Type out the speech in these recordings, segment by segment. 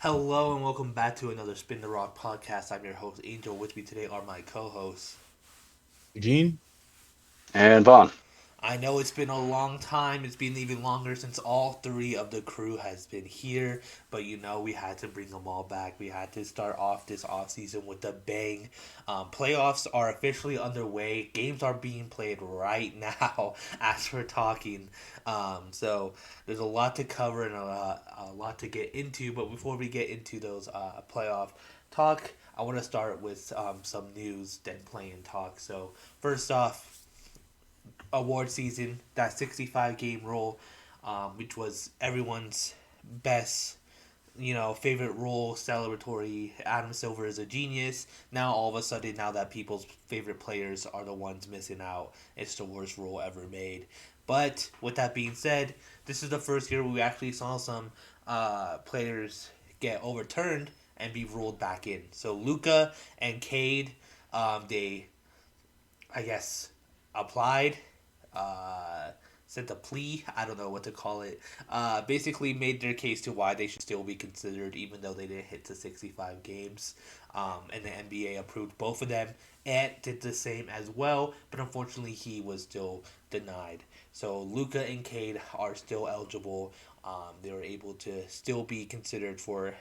Hello and welcome back to another Spin the Rock podcast. I'm your host Angel. With me today are my co-hosts. Eugene? And Vaughn. I know it's been a long time. It's been even longer since all three of the crew has been here, but we had to bring them all back. We had to start off this off season with a bang. Playoffs are officially underway. Games are being played right now as we're talking. So there's a lot to cover and a lot to get into. But before we get into those playoff talk, I want to start with some news, then playing talk. So first off, award season, that 65 game rule, which was everyone's best, favorite rule, celebratory. Adam Silver is a genius. Now, all of a sudden, now that people's favorite players are the ones missing out, it's the worst rule ever made. But with that being said, this is the first year we actually saw some players get overturned and be ruled back in. So Luca and Cade, they, I guess, applied, uh, sent a plea. I don't know what to call it. Basically, made their case to why they should still be considered, even though they didn't hit to 65 games. And the NBA approved both of them. Ant did the same as well, but unfortunately, he was still denied. So Luca and Cade are still eligible. They were able to still be considered for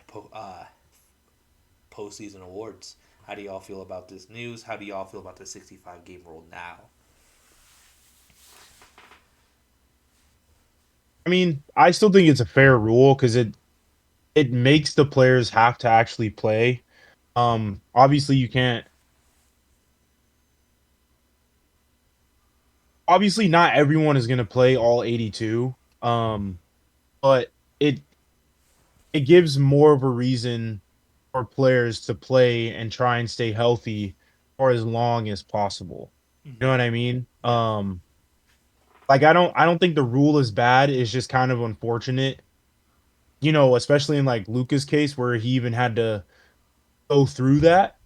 postseason awards. How do y'all feel about this news? How do y'all feel about the 65 game rule now? I still think it's a fair rule because it makes the players have to actually play. Obviously you can't. Obviously, not everyone is going to play all 82. Um, but it it gives more of a reason for players to play and try and stay healthy for as long as possible. You know Mm-hmm. what I mean? Yeah. Like I don't think the rule is bad. It's just kind of unfortunate. Especially in like Luca's case where he even had to go through that.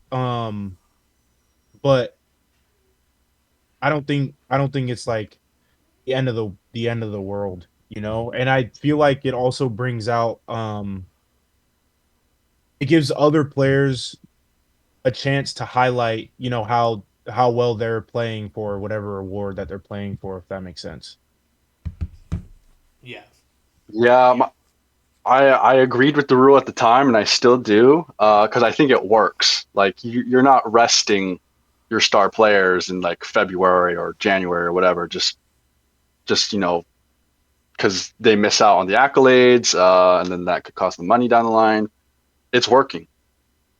But I don't think it's like the end of the world, And I feel like it also brings out it gives other players a chance to highlight, how well they're playing for whatever award that they're playing for, if that makes sense. Yeah. Yeah, I agreed with the rule at the time, and I still do, because I think it works. Like you're not resting your star players in like February or January or whatever, just because they miss out on the accolades, and then that could cost them money down the line. It's working,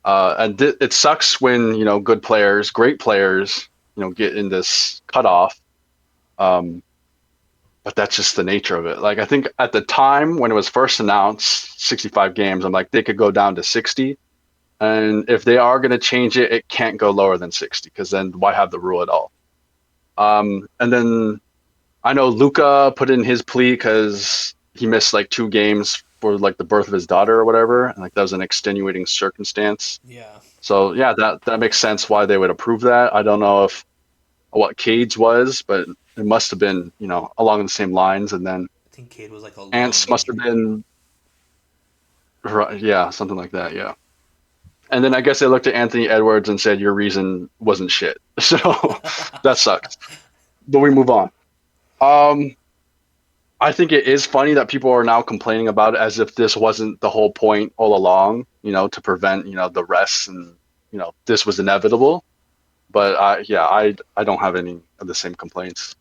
and it sucks when good players, great players, get in this cutoff. Um, but that's just the nature of it. Like I think at the time when it was first announced, 65 games, I'm like they could go down to 60, and if they are going to change it, it can't go lower than 60 because then why have the rule at all? And then I know Luca put in his plea because he missed like 2 games for like the birth of his daughter or whatever, and like that was an extenuating circumstance. Yeah. So yeah, that makes sense why they would approve that. I don't know if what Cage was, but it must have been along the same lines, and then I think Cade was like a lung Ants must have injury. been right, yeah, something like that, yeah. And then I guess they looked at Anthony Edwards and said your reason wasn't shit. So that sucked. But we move on. Um, I think it is funny that people are now complaining about it as if this wasn't the whole point all along, to prevent, the rest and this was inevitable. But yeah, I don't have any of the same complaints.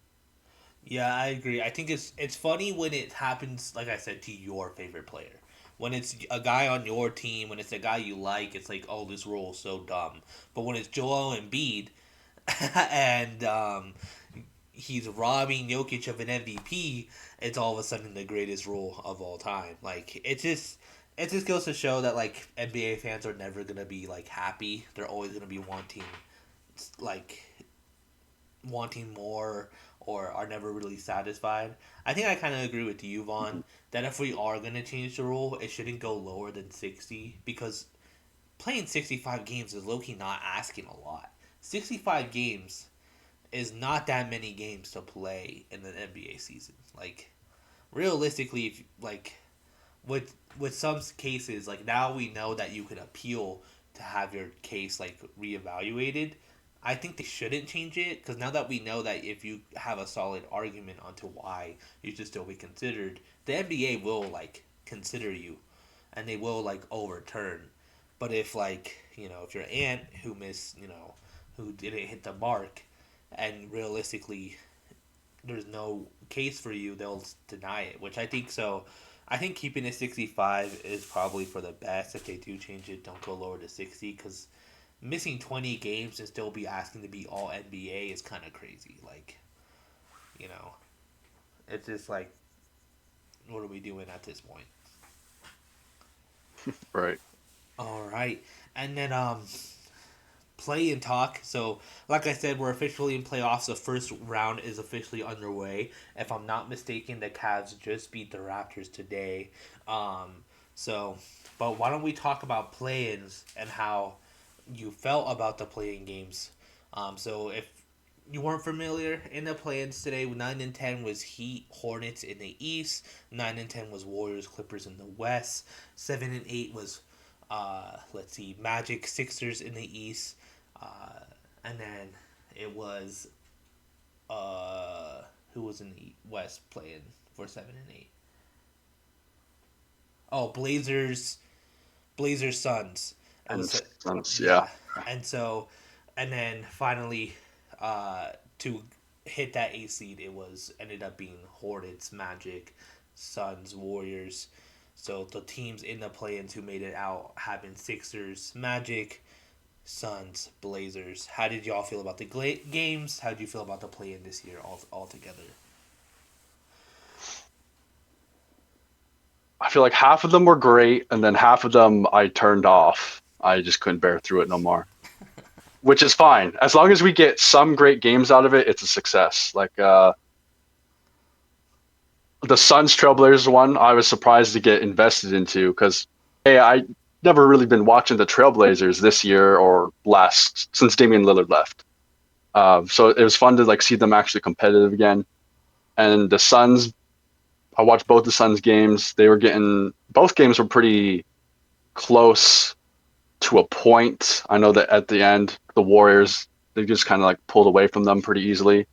Yeah, I agree. I think it's funny when it happens, like I said, to your favorite player. When it's a guy on your team, when it's a guy you like, it's like, oh, this rule is so dumb. But when it's Joel Embiid and he's robbing Jokic of an MVP, it's all of a sudden the greatest rule of all time. Like it just goes to show that like NBA fans are never gonna be like happy. They're always gonna be like wanting more or are never really satisfied. I think I kind of agree with you, Vaughn, that if we are going to change the rule, it shouldn't go lower than 60 because playing 65 games is low key not asking a lot. 65 games is not that many games to play in an NBA season. Like, realistically, if, like, with some cases, like now we know that you can appeal to have your case like reevaluated. I think they shouldn't change it because now that we know that if you have a solid argument onto why you should still be considered, the NBA will like consider you, and they will like overturn. But if like if your aunt who missed who didn't hit the mark, and realistically there's no case for you, they'll deny it. Which I think so. I think keeping it 65 is probably for the best. If they do change it, don't go lower to 60 because missing 20 games and still be asking to be all NBA is kind of crazy. Like, you know, it's just like, what are we doing at this point? Right. All right, and then play and talk. So, like I said, we're officially in playoffs. The first round is officially underway. If I'm not mistaken, the Cavs just beat the Raptors today. Um, so, but why don't we talk about play-ins and how you felt about the play-in games? So if you weren't familiar in the play-ins today, 9 and 10 was Heat Hornets in the East. 9 and 10 was Warriors Clippers in the West. 7 and 8 was let's see, Magic Sixers in the East. And then it was who was in the West playing for 7 and 8? Oh, Blazers Suns. It And was yeah. yeah, and so, and then finally, to hit that 8 seed, it was ended up being Hornets, Magic, Suns, Warriors. So the teams in the play-ins who made it out have been Sixers, Magic, Suns, Blazers. How did y'all feel about the games? How did you feel about the play-in this year all together? I feel like half of them were great, and then half of them I turned off. I just couldn't bear through it no more. Which is fine. As long as we get some great games out of it, it's a success. Like the Suns Trailblazers one, I was surprised to get invested into because hey, I never really been watching the Trailblazers this year or last since Damian Lillard left. So it was fun to like see them actually competitive again. And the Suns, I watched both the Suns games. They were getting both games were pretty close to a point. I know that at the end, the Warriors they just kind of like pulled away from them pretty easily.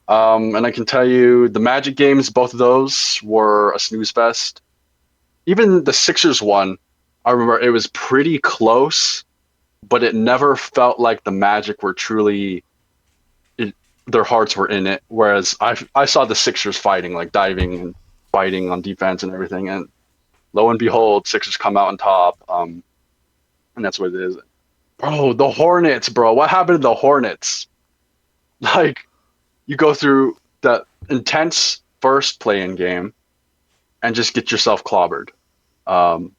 And I can tell you, the Magic games, both of those were a snooze fest. Even the Sixers one, I remember it was pretty close, but it never felt like the Magic were truly it, their hearts were in it. Whereas I saw the Sixers fighting, like diving and fighting on defense and everything, and lo and behold, Sixers come out on top. And that's what it is. Bro, the Hornets, bro. What happened to the Hornets? Like you go through the intense first play-in game and just get yourself clobbered. Um,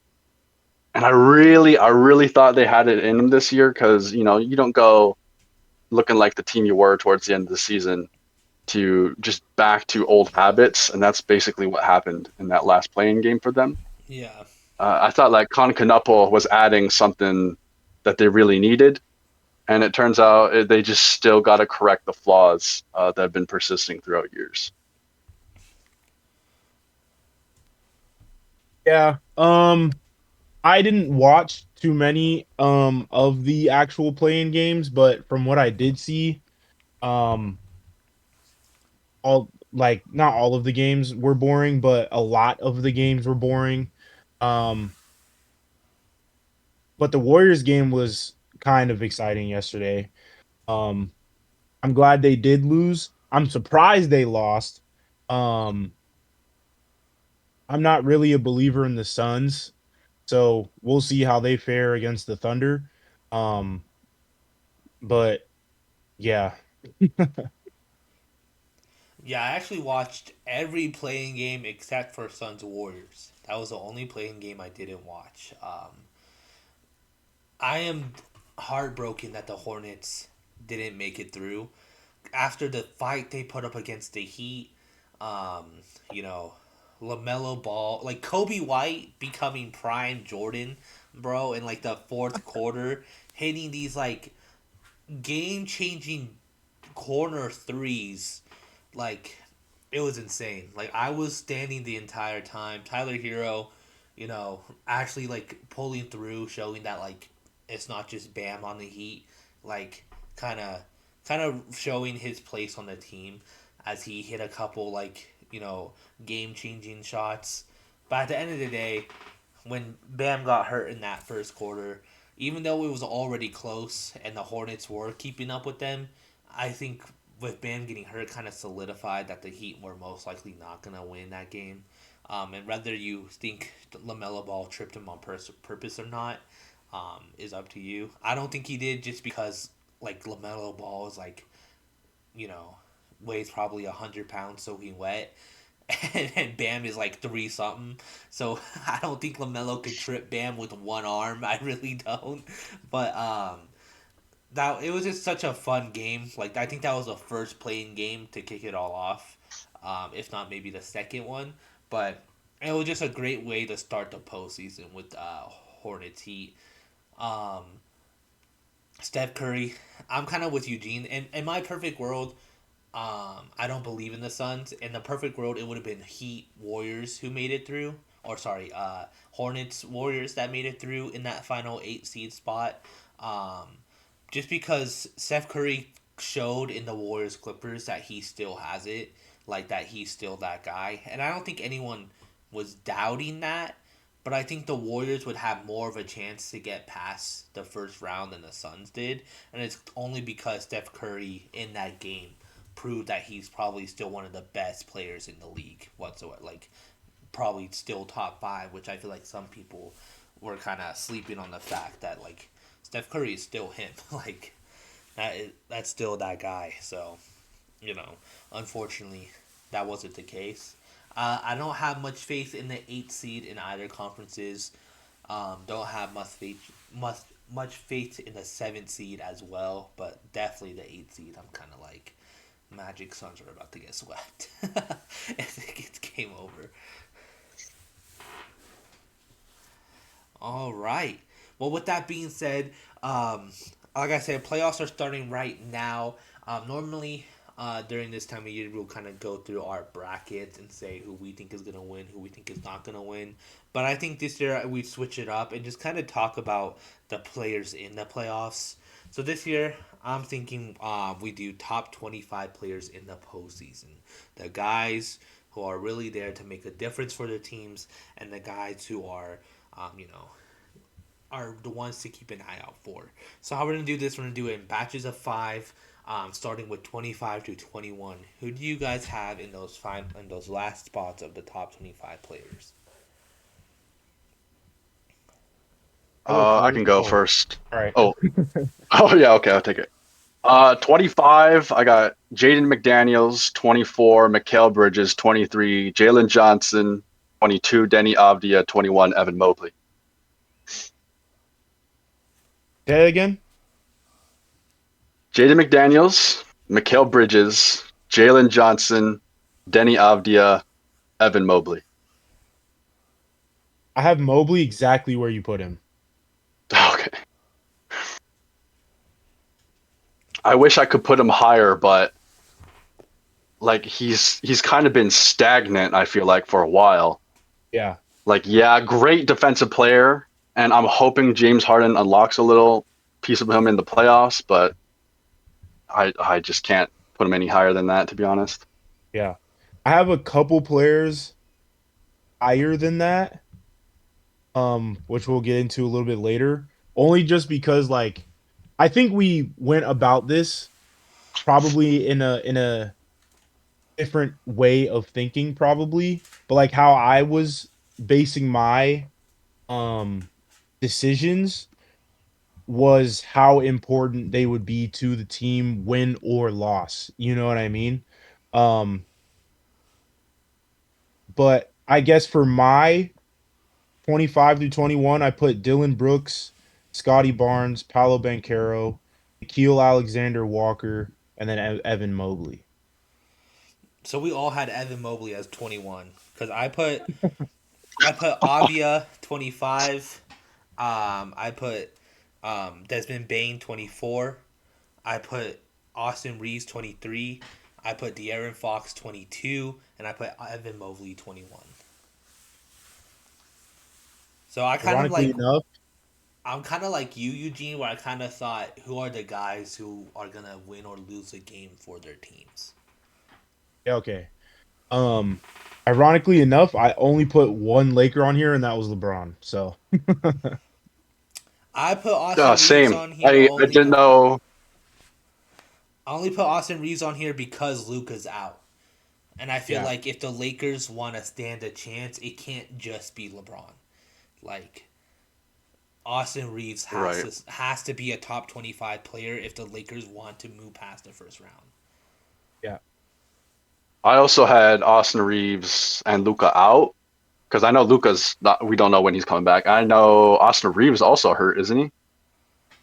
and I really thought they had it in them this year because you don't go looking like the team you were towards the end of the season to just back to old habits, and that's basically what happened in that last playing game for them. Yeah. I thought like Concanapple was adding something that they really needed, and it turns out they just still got to correct the flaws that have been persisting throughout years. Yeah. I didn't watch too many of the actual playing games, but from what I did see, um all like not all of the games were boring, but a lot of the games were boring. Um but the Warriors game was kind of exciting yesterday. Um I'm glad they did lose. I'm surprised they lost. Um I'm not really a believer in the Suns, so we'll see how they fare against the Thunder. Um but yeah. Yeah, I actually watched every playing game except for Suns Warriors. That was the only playing game I didn't watch. I am heartbroken that the Hornets didn't make it through. After the fight they put up against the Heat, um, you know, LaMelo Ball, like Kobe White becoming prime Jordan, bro, in like the fourth quarter, hitting these like game changing corner threes, like it was insane. Like I was standing the entire time. Tyler Hero actually like pulling through, showing that like it's not just Bam on the Heat, like kind of kind of showing his place on the team as he hit a couple like game changing shots. But at the end of the day, when Bam got hurt in that first quarter, even though it was already close and the Hornets were keeping up with them, I think with Bam getting hurt, kind of solidified that the Heat were most likely not gonna win that game. And whether you think Lamelo Ball tripped him on purpose or not, is up to you. I don't think he did, just because like Lamelo Ball is like you know weighs probably 100 pounds soaking wet, and Bam is like three something. So I don't think Lamelo could trip Bam with one arm. I really don't. But that it was just such a fun game. Like I think that was the first playing game to kick it all off, if not maybe the second one. But it was just a great way to start the postseason with Hornets Heat. Um, Steph Curry, I'm kind of with Eugene. In my perfect world, I don't believe in the Suns. In the perfect world, it would have been Heat Warriors who made it through, or sorry, Hornets Warriors that made it through in that final 8 seed spot. Um, just because Steph Curry showed in the Warriors Clippers that he still has it, like that he's still that guy, and I don't think anyone was doubting that. But I think the Warriors would have more of a chance to get past the first round than the Suns did, and it's only because Steph Curry in that game proved that he's probably still one of the best players in the league whatsoever. Like probably still top five, which I feel like some people were kind of sleeping on the fact that like Steph Curry is still him. Like that's still that guy. So you know, unfortunately, that wasn't the case. I don't have much faith in the 8 seed in either conferences. Don't have much faith in the 7 seed as well, but definitely the 8 seed. I'm kind of like Magic Suns are about to get swept. I think it's game over. All right. Well, with that being said, like I said, playoffs are starting right now. Normally, during this time of year, we'll kind of go through our brackets and say who we think is going to win, who we think is not going to win. But I think this year we switch it up and just kind of talk about the players in the playoffs. So this year, I'm thinking we do top 25 players in the postseason. The guys who are really there to make a difference for their teams, and the guys who are, you know, are the ones to keep an eye out for. So how we're gonna do this? We're gonna do it in batches of five, starting with 25 to 21. Who do you guys have in those last spots of the top 25 players? I can go first. All right. Oh, oh yeah. Okay, I'll take it. 25. I got Jaden McDaniels. 24. Mikal Bridges. 23. Jalen Johnson. 22. Denny Avdia. 21. Evan Mobley. Say it again. Jaden McDaniels. Mikal Bridges. Jalen Johnson. Denny Avdia. Evan Mobley. I have Mobley exactly where you put him. Okay. I wish I could put him higher, but like he's kind of been stagnant, I feel like, for a while. Yeah. Like, yeah, great defensive player, and I'm hoping James Harden unlocks a little piece of him in the playoffs, but I just can't put him any higher than that, to be honest. Yeah. I have a couple players higher than that, which we'll get into a little bit later. Only just because like I think we went about this probably in a different way of thinking probably, but like how I was basing my um decisions was how important they would be to the team, win or loss. You know what I mean? Um, but I guess for my 25 to 21, I put Dylan Brooks, Scotty Barnes, Paolo Banchero, Nikhil Alexander Walker, and then Evan Mobley. So we all had Evan Mobley as 21 because I put Avia 25. I put Desmond Bain 24. I put Austin Reeves 23. I put De'Aaron Fox 22, and I put Evan Mobley 21. So I kind of Ironically like enough, I'm kind of like you, Eugene, where I kind of thought who are the guys who are gonna win or lose a game for their teams. yeah, okay. Um, Ironically enough, I only put one Laker on here, and that was LeBron. So I put Austin Reeves Same. on here I didn't only. know. I only put Austin Reeves on here because Luca's out, and I feel yeah, like if the Lakers want to stand a chance, it can't just be LeBron. Like Austin Reeves Right. has to be a top 25 player if the Lakers want to move past the first round. yeah. I also had Austin Reeves and Luca out because I know Luca's not. We don't know when he's coming back. I know Austin Reeves also hurt, isn't he?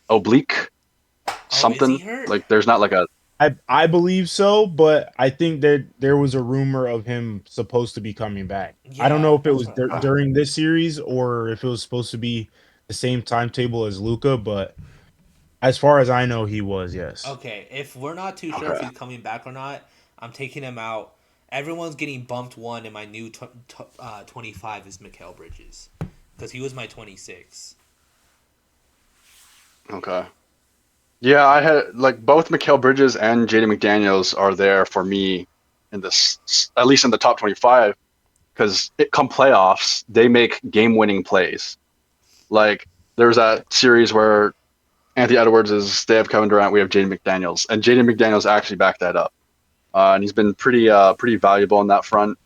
Oblique Oh, is he something. hurt? Like there's not like a I believe so, but I think that there was a rumor of him supposed to be coming back. I don't know Yeah, if it that's was what I thought. during this series or if it was supposed to be the same timetable as Luca, but as far as I know, he was, yes. Okay, if we're not too sure if okay. he's coming back or not, I'm taking him out. Everyone's getting bumped one, and my new 25 is Mikal Bridges because he was my 26. Okay. Yeah, I had like both Mikal Bridges and Jaden McDaniels are there for me in this, at least in the top 25, because it come playoffs, they make game-winning plays. Like there's that series where Anthony Edwards is they have Kevin Durant, we have Jaden McDaniels, and Jaden McDaniels actually backed that up, and he's been pretty valuable on that front.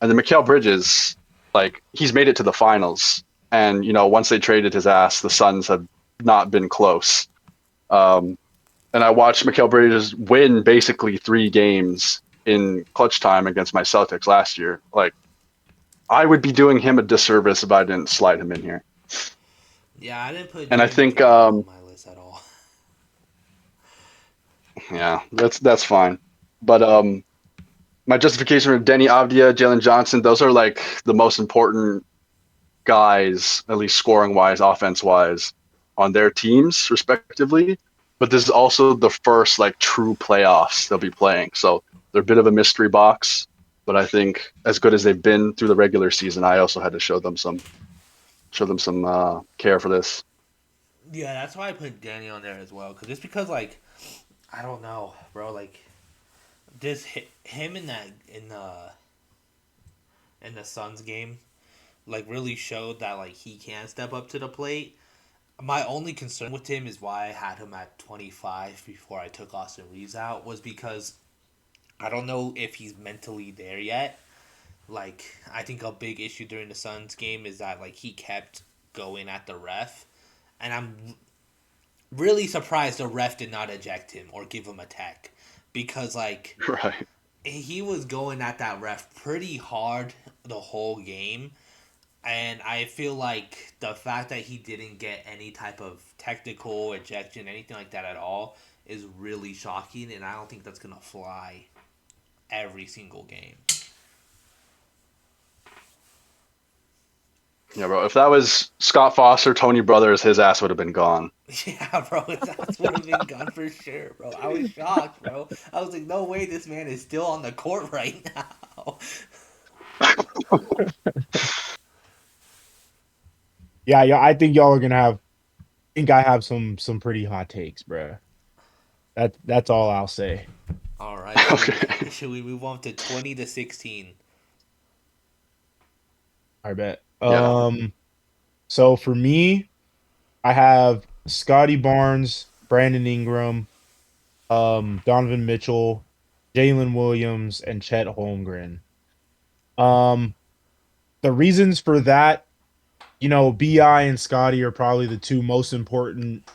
And then Mikal Bridges, like he's made it to the finals, and once they traded his ass, the Suns have not been close. Um, and I watched Mikal Bridges win basically 3 games in clutch time against my Celtics last year. Like I would be doing him a disservice if I didn't slide him in here. Yeah, I didn't put And I Jaden think, McDaniels on my list at all. yeah, that's fine. But my justification for Denny Avdia, Jalen Johnson, those are like the most important guys, at least scoring wise, offense wise, on their teams respectively. But this is also the first like true playoffs they'll be playing, so they're a bit of a mystery box. But I think as good as they've been through the regular season, I also had to show them some care for this. Yeah, that's why I put Danny on there as well. Cause just because like I don't know, bro. Like this him in the Suns game like really showed that like he can step up to the plate. My only concern with him is why I had him at 25 before I took Austin Reeves out was because I don't know if he's mentally there yet. Like I think a big issue during the Suns game is that like he kept going at the ref, and I'm really surprised the ref did not eject him or give him a tech because like Right. he was going at that ref pretty hard the whole game. And I feel like the fact that he didn't get any type of technical ejection, anything like that at all, is really shocking. And I don't think that's going to fly every single game. Yeah, bro. If that was Scott Foster, Tony Brothers, his ass would have been gone. Yeah, bro, that would have been gone for sure, bro. I was shocked, bro. I was like, no way this man is still on the court right now. Yeah, yeah, I think y'all are gonna have. I think I have some pretty hot takes, bruh. That's all I'll say. All right, Okay. should we move on to 20 to 16? I bet. Yeah. So for me, I have Scotty Barnes, Brandon Ingram, Donovan Mitchell, Jalen Williams, and Chet Holmgren. Um, the reasons for that, Bi and Scotty are probably the two most important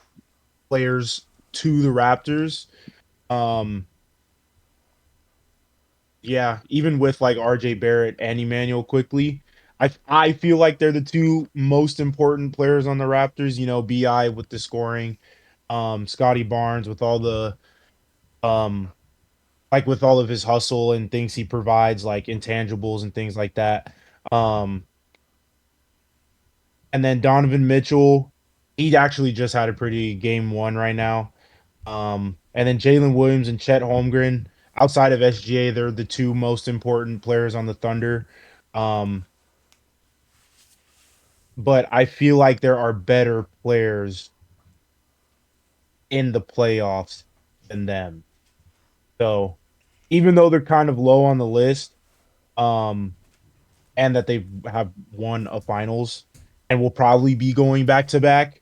players to the Raptors. Um, yeah, even with like RJ Barrett and Emmanuel quickly, I feel like they're the two most important players on the Raptors. Bi with the scoring, Scotty Barnes with all the um like with all of his hustle and things he provides, like intangibles and things like that. Um, and then Donovan Mitchell, he actually just had a pretty game one right now. And then Jalen Williams and Chet Holmgren, outside of SGA, they're the two most important players on the Thunder. Um, but I feel like there are better players in the playoffs than them. So even though they're kind of low on the list, um, and that they have won a finals and will probably be going back to back,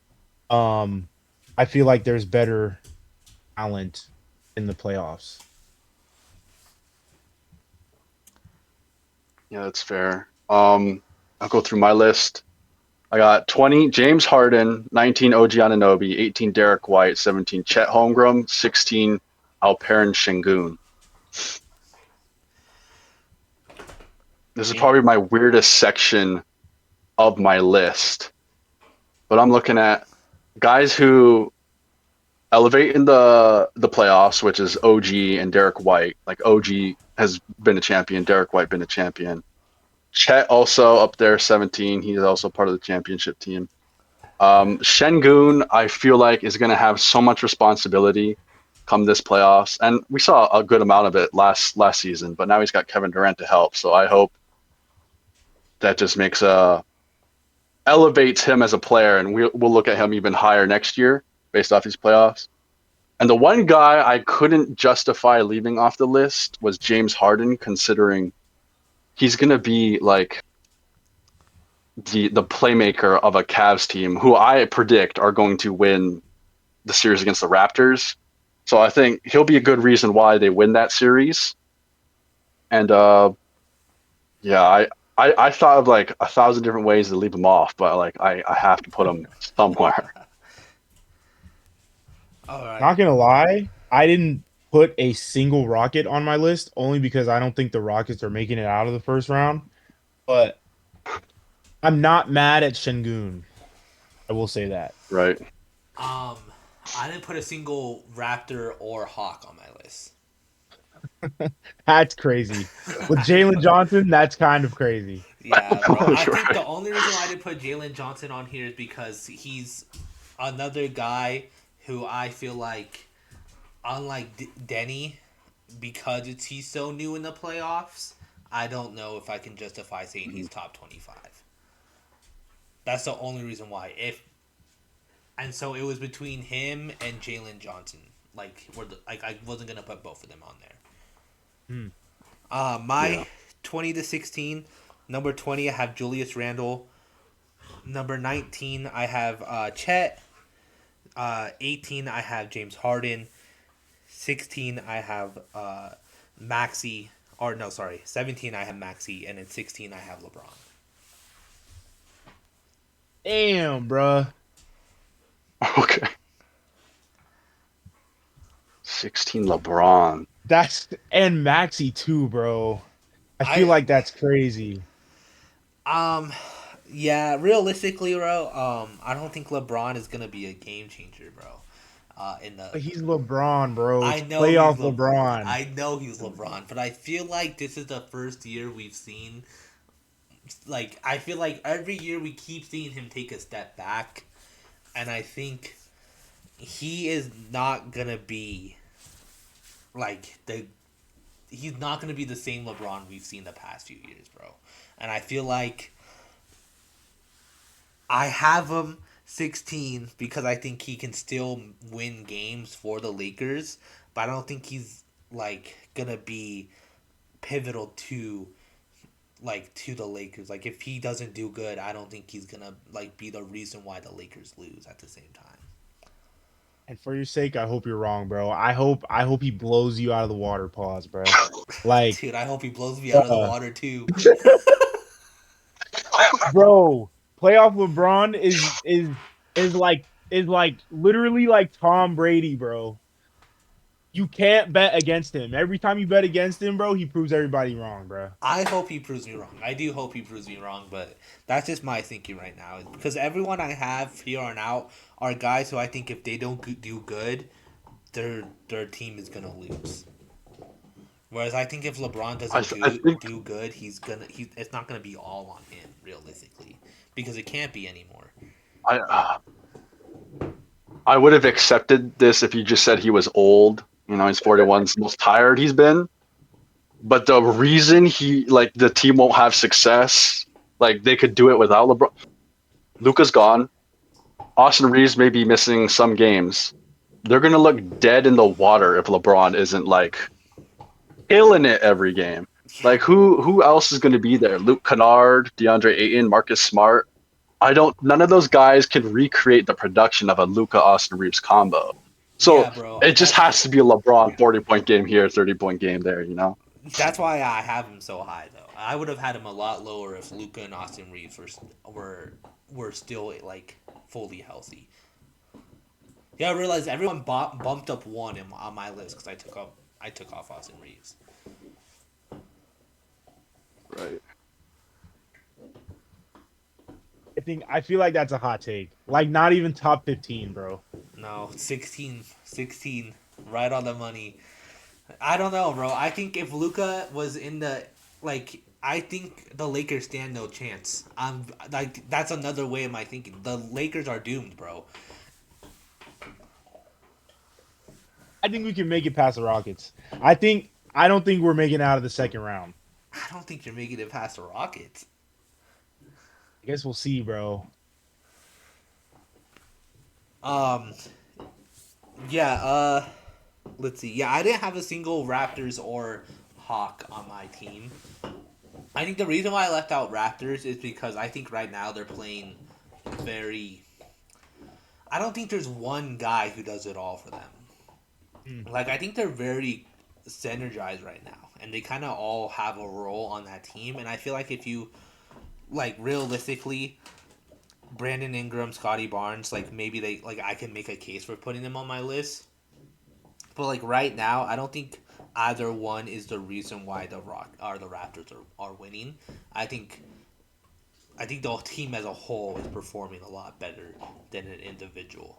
um, I feel like there's better talent in the playoffs. Yeah, that's fair. I'll go through my list. I got 20 James Harden, 19 OG Anunoby, 18 Derek White, 17 Chet Holmgren, 16 Alperen Şengün. This is Yeah. probably my weirdest section of my list, but I'm looking at guys who elevate in the playoffs, which is OG and Derek White. Like OG has been a champion, Derek White been a champion. Chet also up there, 17. He's also part of the championship team. Şengün, I feel like, is going to have so much responsibility come this playoffs, and we saw a good amount of it last season. But now he's got Kevin Durant to help, so I hope that just makes elevates him as a player, and we'll look at him even higher next year based off these playoffs. And the one guy I couldn't justify leaving off the list was James Harden, considering he's going to be like the playmaker of a Cavs team who I predict are going to win the series against the Raptors. So I think he'll be a good reason why they win that series. And yeah, I thought of like 1,000 different ways to leave him off, but like I have to put him somewhere. All right. Not gonna lie, I didn't put a single Rocket on my list only because I don't think the Rockets are making it out of the first round. But I'm not mad at Şengün. I will say that. Right. Um, I didn't put a single Raptor or Hawk on my list. That's crazy. With Jalen Johnson, that's kind of crazy. Yeah, bro. I You're think right. the only reason why I didn't put Jalen Johnson on here is because he's another guy who I feel like, unlike Denny, because he's so new in the playoffs, I don't know if I can justify saying he's top 25. That's the only reason why. And so it was between him and Jalen Johnson. Like I wasn't gonna put both of them on there. Hmm. My Yeah. 20 to 16, number 20 I have Julius Randle. Number 19 I have Chet. 18 I have James Harden. 16 I have Maxi. Or no, sorry, 17 I have Maxi, and then 16 I have LeBron. Damn, bruh. Okay. 16 LeBron. That's and Maxi too, bro. I feel I like that's crazy. um yeah, realistically, bro, I don't think LeBron is gonna be a game changer, bro. In the But he's LeBron, bro. I It's know he's playoff LeBron. LeBron. I know he's LeBron, but I feel like this is the first year we've seen. Like, I feel like every year we keep seeing him take a step back, and I think he is not gonna be like the. He's not gonna be the same LeBron we've seen the past few years, bro. And I feel like I have him 16 because I think he can still win games for the Lakers, but I don't think he's like gonna be pivotal to the Lakers. Like if he doesn't do good, I don't think he's gonna like be the reason why the Lakers lose at the same time. And for your sake, I hope you're wrong, bro. I hope he blows you out of the water, pause, bro. Like, Dude, I hope he blows me out of the uh, water too. bro, playoff LeBron is like literally like Tom Brady, bro. You can't bet against him. Every time you bet against him, bro, he proves everybody wrong, bro. I hope he proves me wrong. I do hope he proves me wrong, but that's just my thinking right now. Because everyone I have here on out are guys who I think if they don't do good, their team is gonna lose. Whereas I think if LeBron I, doesn't th- I think do good, it's not gonna be all on him realistically, because it can't be anymore. I I would have accepted this if you just said he was old. You know, he's 41's most tired he's been. But the reason he like the team won't have success, like they could do it without LeBron. Luka's gone. Austin Reeves may be missing some games. They're gonna look dead in the water if LeBron isn't like killing it every game. Yeah, Like who else is gonna be there? Luke Kennard, DeAndre Ayton, Marcus Smart. I don't. None of those guys can recreate the production of a Luka Austin Reeves combo. So yeah, bro. it just has to be a LeBron 40-point game here, 30-point game there. You know. That's why I have him so high, though. I would have had him a lot lower if Luca and Austin Reeves were were still like fully healthy. Yeah, I realized everyone bumped up one on my list because I took off Austin Reeves. Right. I feel like that's a hot take. Like not even top 15, bro. No, 16, right on the money. I don't know, bro. I think if Luca was in the like, I think the Lakers stand no chance. I'm like that's another way of my thinking. The Lakers are doomed, bro. I think we can make it past the Rockets. I don't think we're making it out of the second round. I don't think you're making it past the Rockets. I guess we'll see, bro. Um, yeah. Let's see. Yeah, I didn't have a single Raptors or Hawk on my team. I think the reason why I left out Raptors is because I think right now they're playing very. I don't think there's one guy who does it all for them. Like I think they're very synergized right now, and they kind of all have a role on that team. And I feel like if you like realistically, Brandon Ingram, Scotty Barnes, like maybe they like I can make a case for putting them on my list. But like right now, I don't think either one is the reason why the Raptors are winning. I think I think the team as a whole is performing a lot better than an individual.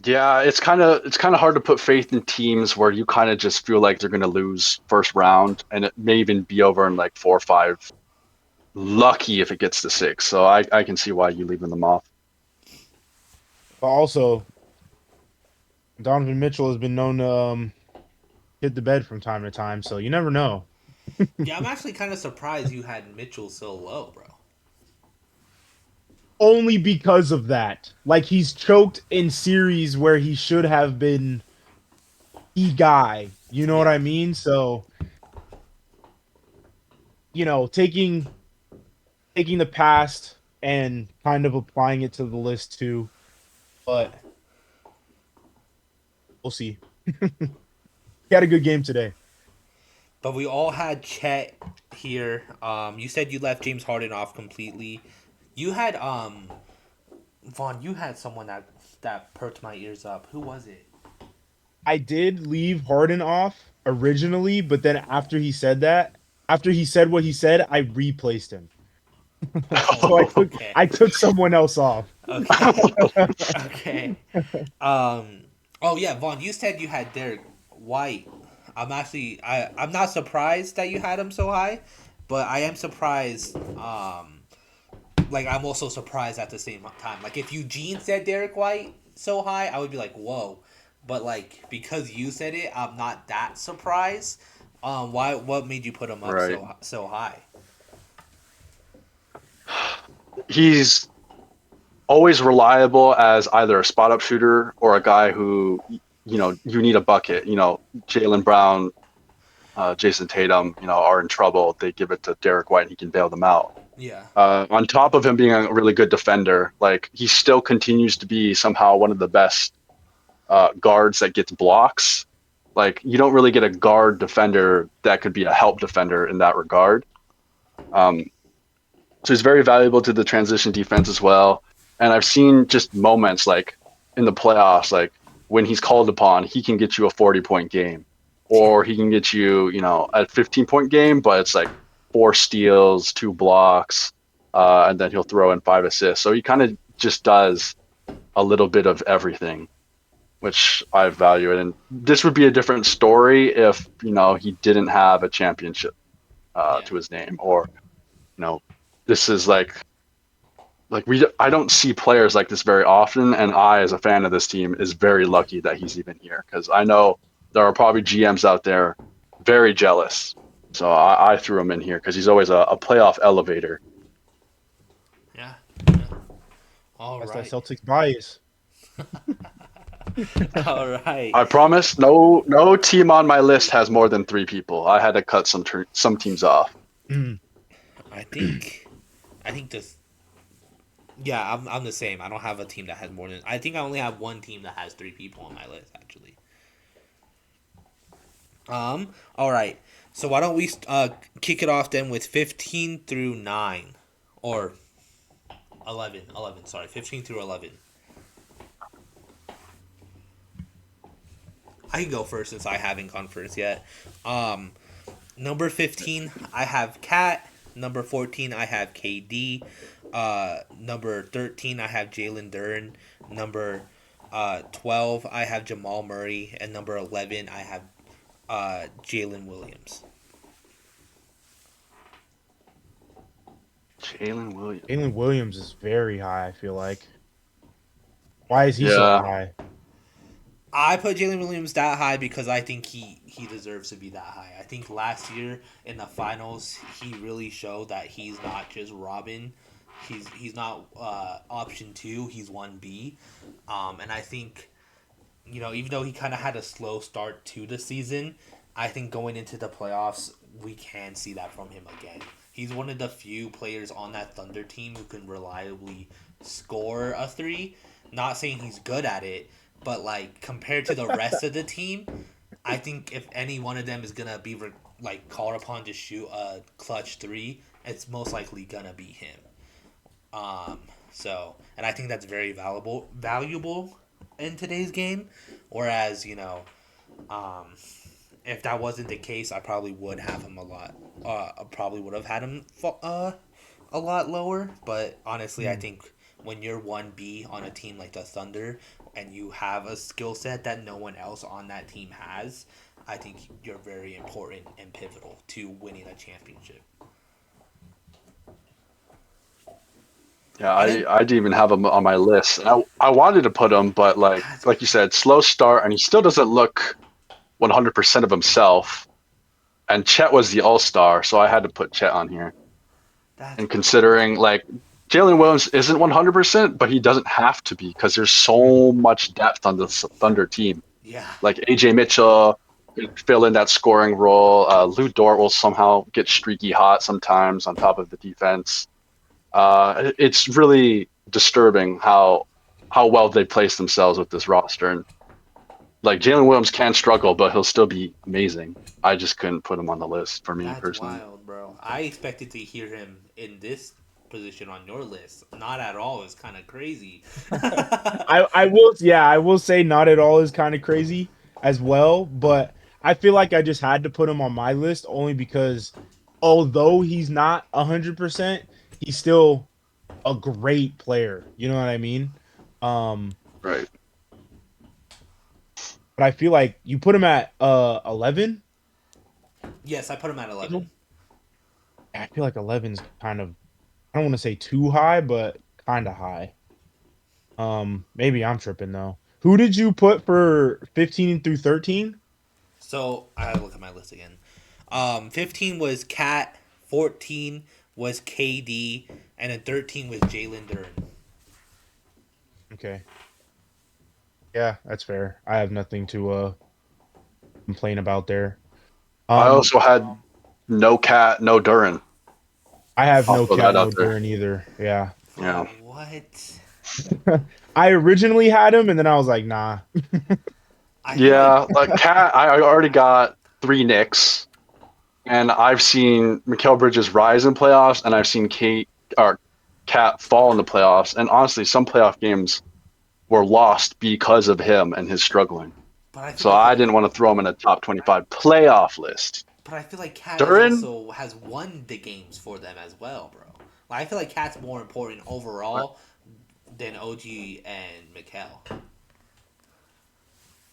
Yeah, it's kind of hard to put faith in teams where you kind of just feel like they're gonna lose first round, and it may even be over in like 4 or 5. Lucky if it gets to 6. So I can see why you leaving them off. But also, Donovan Mitchell has been known to hit the bed from time to time, so you never know. Yeah, I'm actually kind of surprised you had Mitchell so low, bro. Only because of that. Like he's choked in series where he should have been the guy. You know what Yeah. I mean? So, taking the past and kind of applying it to the list too. But we'll see. He had a good game today. But we all had Chet here. You said you left James Harden off completely. You had Vaughn. You had someone that perked my ears up. Who was it? I did leave Harden off originally, but then after he said what he said, I replaced him. So Okay. I took someone else off. Okay. Okay. Oh yeah, Vaughn. You said you had Derek White. I'm not surprised that you had him so high, but I am surprised. Like I'm also surprised at the same time. Like if Eugene said Derek White so high, I would be like, whoa. But like because you said it, I'm not that surprised. Why? What made you put him up Right. so high? He's always reliable as either a spot up shooter or a guy who, you need a bucket. Jalen Brown, Jason Tatum, are in trouble. They give it to Derek White and he can bail them out. Yeah. On top of him being a really good defender, like he still continues to be somehow one of the best guards that gets blocks. Like you don't really get a guard defender that could be a help defender in that regard. Um, so he's very valuable to the transition defense as well. And I've seen just moments like in the playoffs, like when he's called upon, he can get you a 40-point game, or he can get you, a 15-point game, but it's like 4 steals, 2 blocks, and then he'll throw in 5 assists. So he kind of just does a little bit of everything, which I value it. And this would be a different story if, he didn't have a championship Yeah. to his name, or, this is like I don't see players like this very often, and I, as a fan of this team, is very lucky that he's even here because I know there are probably GMs out there very jealous So I threw him in here because he's always a playoff elevator. Yeah. Yeah. All That's right. that Celtics bias. All right. I promise, no team on my list has more than 3 people. I had to cut some teams off. Mm. I think. I think this. Yeah, I'm the same. I don't have a team that has more than. I think I only have one team that has 3 people on my list actually. All right. So why don't we kick it off then with 15 through 9 or 11, 11, sorry, 15 through 11. I can go first since I haven't gone first yet. Number 15, I have Cat. Number 14, I have KD. Number 13, I have Jalen Duren. Number 12, I have Jamal Murray. And number 11, I have Jalen Williams. Jalen Williams. Jalen Williams is very high, I feel like. Why is he so Yeah. high? I put Jalen Williams that high because I think he deserves to be that high. I think last year in the finals he really showed that he's not just Robin. He's not option 2. He's 1B. And I think even though he kind of had a slow start to the season, I think going into the playoffs we can see that from him again. He's one of the few players on that Thunder team who can reliably score a 3. Not saying he's good at it, but like compared to the rest of the team, I think if any one of them is gonna be called upon to shoot a clutch 3, it's most likely gonna be him. And I think that's very valuable in today's game. Whereas if that wasn't the case, I probably would have him a lot. I probably would have had him a lot lower. But honestly, I think when you're 1B on a team like the Thunder and you have a skill set that no one else on that team has, I think you're very important and pivotal to winning a championship. Yeah, I didn't even have him on my list. I wanted to put him, but like you said, slow start, and he still doesn't look 100% of himself. And Chet was the all-star, so I had to put Chet on here. And considering Jalen Williams isn't 100%, but he doesn't have to be because there's so much depth on the Thunder team. Yeah. Like AJ Mitchell can fill in that scoring role. Lou Dort will somehow get streaky hot sometimes on top of the defense. It's really disturbing how well they place themselves with this roster. And Jalen Williams can struggle, but he'll still be amazing. I just couldn't put him on the list for me That's personally. wild, bro. I expected to hear him in this position on your list. Not at all. It's kind of crazy. I will say not at all is kind of crazy as well, but I feel like I just had to put him on my list only because although he's not 100%, he's still a great player. You know what I mean? Right. But I feel like you put him at 11. Yes, I put him at 11. I feel like 11's kind of, I don't want to say too high, but kind of high. Maybe I'm tripping though. Who did you put for 15 through 13? So I gotta look at my list again. 15 was Cat, 14 was KD, and then 13 was Jalen Duren. Okay. Yeah, that's fair. I have nothing to complain about there. I also had no Cat, no Duren. I have I'll no throw Cat, that no out there. Duren either. Yeah. Yeah. What? I originally had him, and then I was like, nah. Yeah, Cat, I already got 3 Knicks, and I've seen Mikal Bridges rise in playoffs, and I've seen Cat fall in the playoffs. And honestly, some playoff games were lost because of him and his struggling. So I didn't want to throw him in a top 25 playoff list. But I feel like Cat Duren also has won the games for them as well, bro. I feel like Cat's more important overall than OG and Mikal.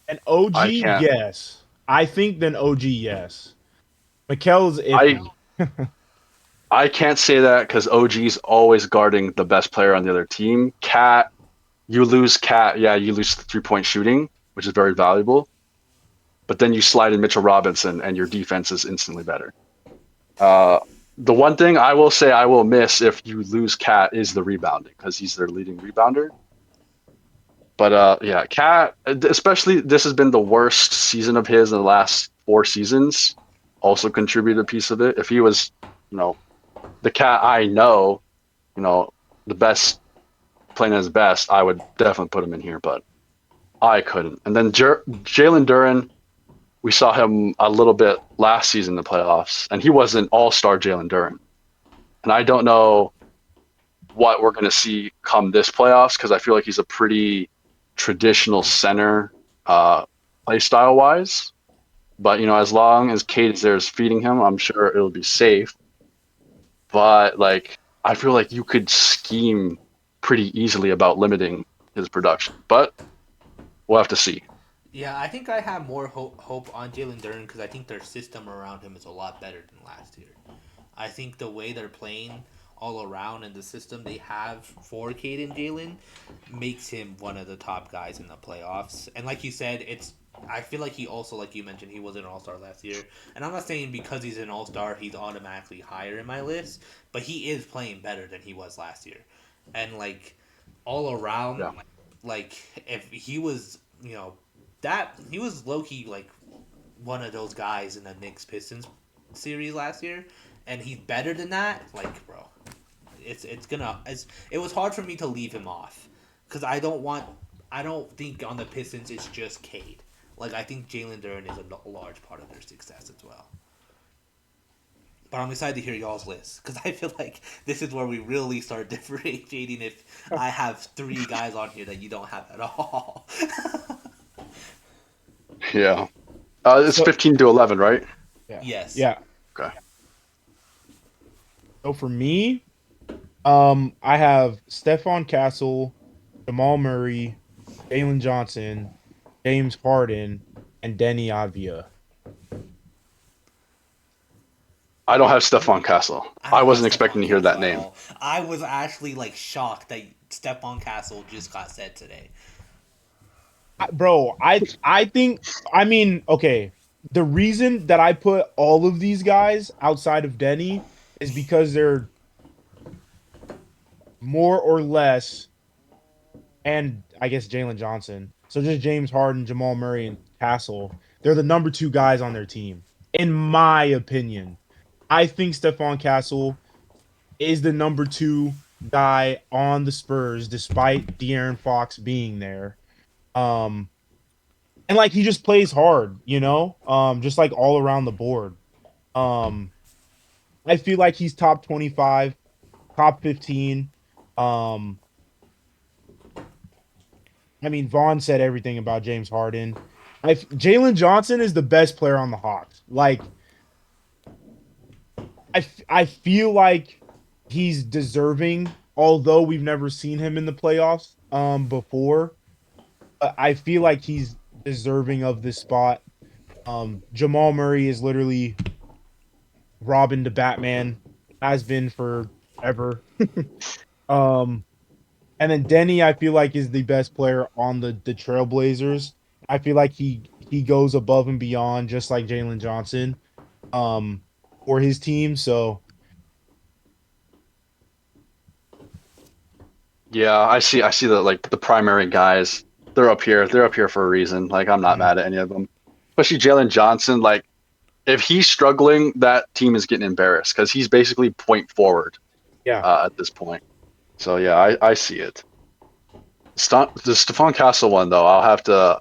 And OG, yes. I think then OG, yes. Mikel's iffy. I can't say that because OG's always guarding the best player on the other team. Cat, you lose Cat. Yeah, you lose the 3-point shooting, which is very valuable. But then you slide in Mitchell Robinson, and your defense is instantly better. Uh, the one thing I will say I will miss if you lose Cat is the rebounding because he's their leading rebounder. But yeah, Cat, especially this has been the worst season of his in the last 4 seasons. Also contributed a piece of it. If he was, you know, the Cat I know, you know, the best playing his best, I would definitely put him in here. But I couldn't. And then Jalen Duren, we saw him a little bit last season in the playoffs, and he was an all-star Jalen Duren. And I don't know what we're going to see come this playoffs because I feel like he's a pretty traditional center play style wise. But as long as Cade is there is feeding him, I'm sure it'll be safe. But like, I feel like you could scheme pretty easily about limiting his production. But we'll have to see. Yeah, I think I have more hope on Jalen Duren because I think their system around him is a lot better than last year. I think the way they're playing all around and the system they have for Caden Jalen makes him one of the top guys in the playoffs. And like you said, it's I feel like he also, like you mentioned, he was an all star last year. And I'm not saying because he's an all star he's automatically higher in my list, but he is playing better than he was last year. And like all around, Yeah. like if he was, that he was low key like one of those guys in the Knicks Pistons series last year, and he's better than that. Like, bro, it was hard for me to leave him off because I don't think on the Pistons it's just Cade. Like, I think Jalen Duren is a large part of their success as well. But I'm excited to hear y'all's list because I feel like this is where we really start differentiating. If I have three guys on here that you don't have at all. Yeah. It's So 15-11, right? yeah, Yes. yeah. Okay. So for me, I have Stephon Castle, Jamal Murray, Jalen Johnson, James Harden, and Denny Avia. I don't have Stephon Castle. I I don't have wasn't expecting Stephon to hear Castle that at name. all. I was actually like shocked that Stephon Castle just got said today. Bro, I think I mean, okay, the reason that I put all of these guys outside of Denny is because they're more or less, and I guess Jalen Johnson. So just James Harden, Jamal Murray, and Castle. They're the number two guys on their team, in my opinion. I think Stephon Castle is the number two guy on the Spurs, despite De'Aaron Fox being there. Um, and like he just plays hard, just like all around the board. Um, I feel like he's top 25, top 15. Um, I mean, Vaughn said everything about James Harden. Jalen Johnson is the best player on the Hawks. Like, I feel like he's deserving, although we've never seen him in the playoffs before. But I feel like he's deserving of this spot. Jamal Murray is literally Robin to Batman, has been forever. um, and then Denny, I feel like is the best player on the Trailblazers. I feel like he goes above and beyond, just like Jalen Johnson, um, for his team. So Yeah, I see the like the primary guys. They're up here. They're up here for a reason. Like I'm not mhm, mad at any of them. Especially Jalen Johnson. Like if he's struggling, that team is getting embarrassed because he's basically point forward yeah, at this point. So yeah, I see it. The Stephon Castle one though, I'll have to.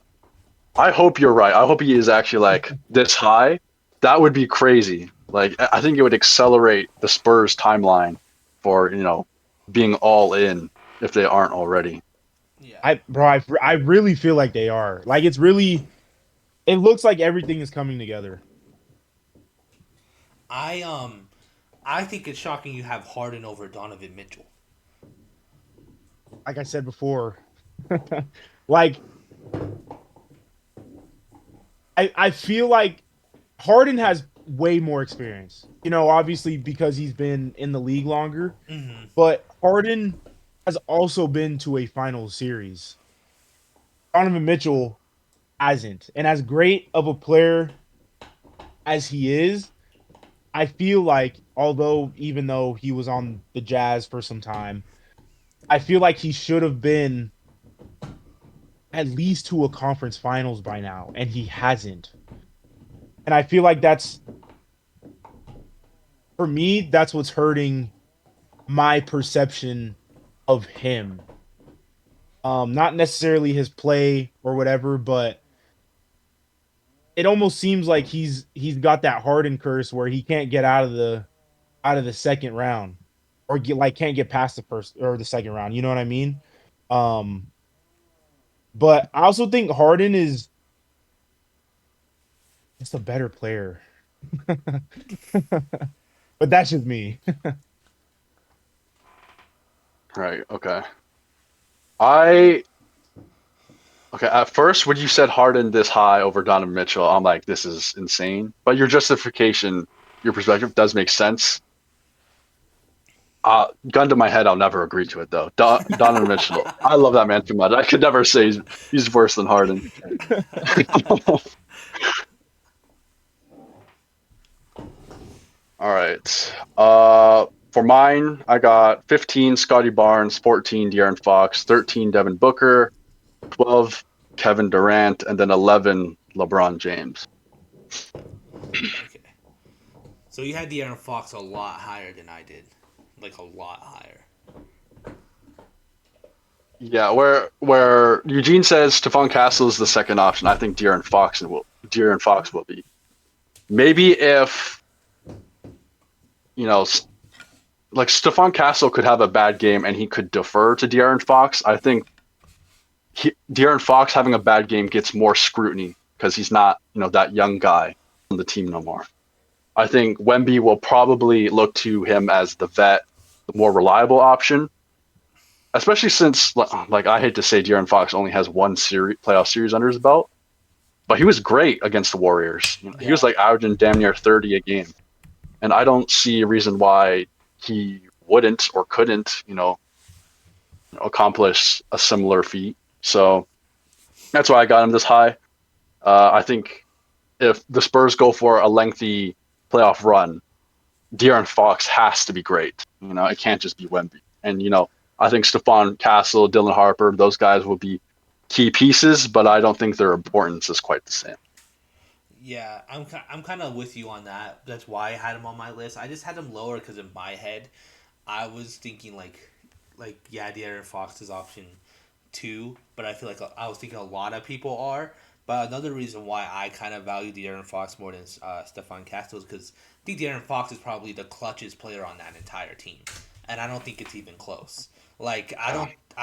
I hope you're right. I hope he is actually like this high. That would be crazy. Like I think it would accelerate the Spurs timeline for being all in if they aren't already. Yeah. I really feel like they are. Like it's really, it looks like everything is coming together. I I think it's shocking you have Harden over Donovan Mitchell. Like I said before, like I feel like Harden has way more experience. Obviously because he's been in the league longer, Mm-hmm. but Harden has also been to a final series. Donovan Mitchell hasn't. And as great of a player as he is, I feel like although even though he was on the Jazz for some time, I feel like he should have been at least to a conference finals by now, and he hasn't. And I feel like that's for me, that's what's hurting my perception of him. Not necessarily his play or whatever, but it almost seems like he's got that Harden curse where he can't get out of the second round or get like can't get past the first or the second round. You know what I mean? Um, but I also think Harden is just a better player. But that's just me. Right. Okay. I okay. At first, when you said Harden this high over Donovan Mitchell, I'm like, this is insane. But your justification, your perspective does make sense. Gun to my head, I'll never agree to it though. Donovan Mitchell, I love that man too much. I could never say he's worse than Harden. All right. For mine, I got 15 Scotty Barnes, 14 De'Aaron Fox, 13 Devin Booker, 12 Kevin Durant, and then 11 LeBron James. Okay. So you had De'Aaron Fox a lot higher than I did, like a lot higher. Yeah, where Eugene says Stephon Castle is the second option, I think De'Aaron Fox will be. Maybe if you know, like Stephon Castle could have a bad game and he could defer to De'Aaron Fox. I think De'Aaron Fox having a bad game gets more scrutiny because he's not, that young guy on the team no more. I think Wemby will probably look to him as the vet, the more reliable option, especially since, like, I hate to say De'Aaron Fox only has one playoff series under his belt, but he was great against the Warriors. He was like averaging damn near 30 a game, and I don't see a reason why he wouldn't or couldn't, accomplish a similar feat. So that's why I got him this high. I think if the Spurs go for a lengthy playoff run, De'Aaron Fox has to be great. It can't just be Wemby. And I think Stephon Castle, Dylan Harper, those guys will be key pieces, but I don't think their importance is quite the same. Yeah, I'm kind of with you on that. That's why I had him on my list. I just had him lower because in my head, I was thinking yeah, De'Aaron Fox is option two, but I feel like I was thinking a lot of people are. But another reason why I kind of value De'Aaron Fox more than Stephon Castle is because I think De'Aaron Fox is probably the clutchest player on that entire team, and I don't think it's even close. Like I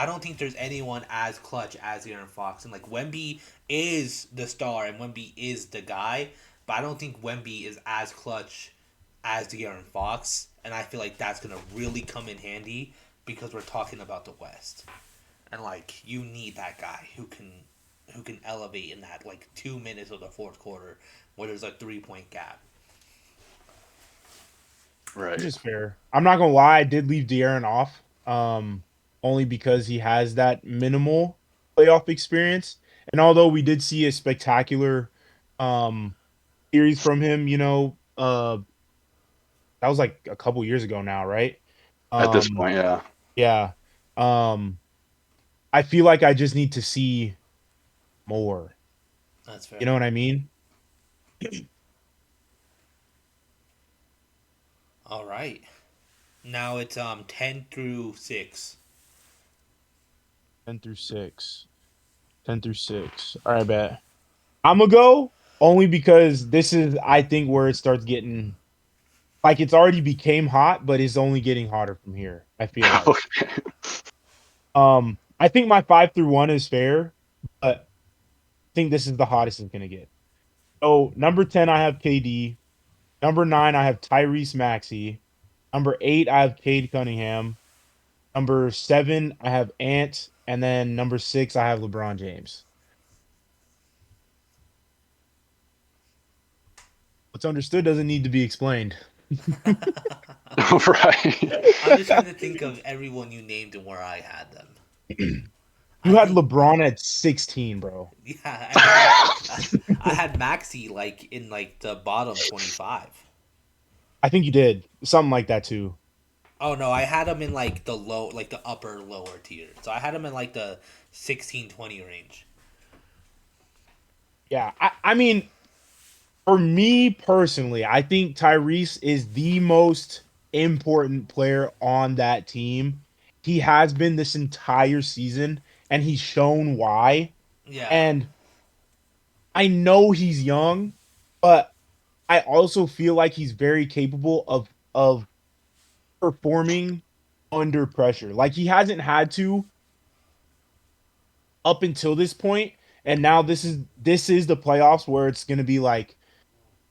don't think there's anyone as clutch as De'Aaron Fox, and like Wemby is the star and Wemby is the guy, but I don't think Wemby is as clutch as De'Aaron Fox, and I feel like that's gonna really come in handy because we're talking about the West, and like you need that guy who can elevate in that like 2 minutes of the fourth quarter where there's a 3 point gap. Right. Which is fair. I'm not gonna lie, I did leave De'Aaron off, only because he has that minimal playoff experience. And although we did see a spectacular um, series from him, that was like a couple years ago now, right? At this Um, point, yeah. yeah. Um, I feel like I just need to see more. That's You know fair. what I mean? All right. Now it's 10 through 6. 10 through 6. 10 through 6. All right, bet. I'm gonna go only because this is, I think, where it starts getting like it's already became hot, but it's only getting hotter from here. I feel like. Okay. I think my 5 through 1 is fair, but I think this is the hottest it's gonna get. So number 10, I have KD. Number 9, I have Tyrese Maxey. Number 8, I have Cade Cunningham. Number 7, I have Ant, and then number 6, I have LeBron James. What's understood doesn't need to be explained. Right. I'm just trying to think of everyone you named and where I had them. You I had think LeBron at 16, bro. yeah, and I had Maxi like in like the bottom 25. I think you did something like that too. Oh no, I had him in like the low, like the upper lower tier. So I had him in like the 16-20 range. Yeah, I mean, for me personally, I think Tyrese is the most important player on that team. He has been this entire season, and he's shown why. Yeah, And I know he's young, but I also feel like he's very capable of performing under pressure. Like he hasn't had to up until this point, and now this is the playoffs where it's going to be like,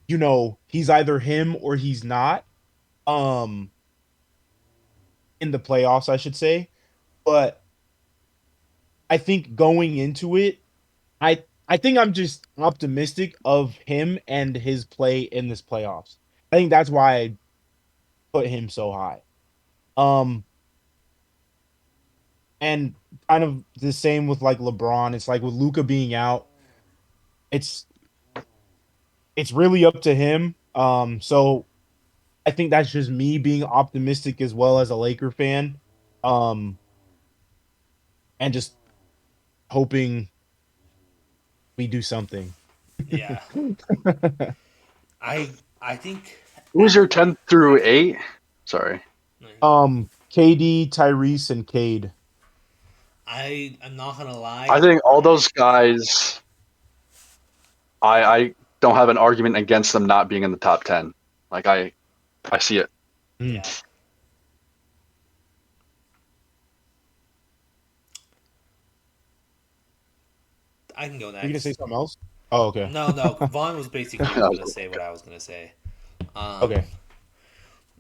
he's either him or he's not. Um, in the playoffs, I should say. But I think going into it, I think I'm just optimistic of him and his play in this playoffs. I think that's why I put him so high. Um, and kind of the same with like LeBron. It's like with Luca being out, it's it's really up to him. So I think that's just me being optimistic as well as a Laker fan. Um, and just hoping we do something. yeah. I think Who's your 10 through 8? Sorry. KD, Tyrese, and Cade. I am not gonna I lie. think all those guys, I don't have an argument against them not being in the top 10. Like I see it. Mm. Yeah, I can go You gonna say next. something else? Oh, okay. No, no. Vaughn was basically was gonna say what I was gonna say. Um. Okay.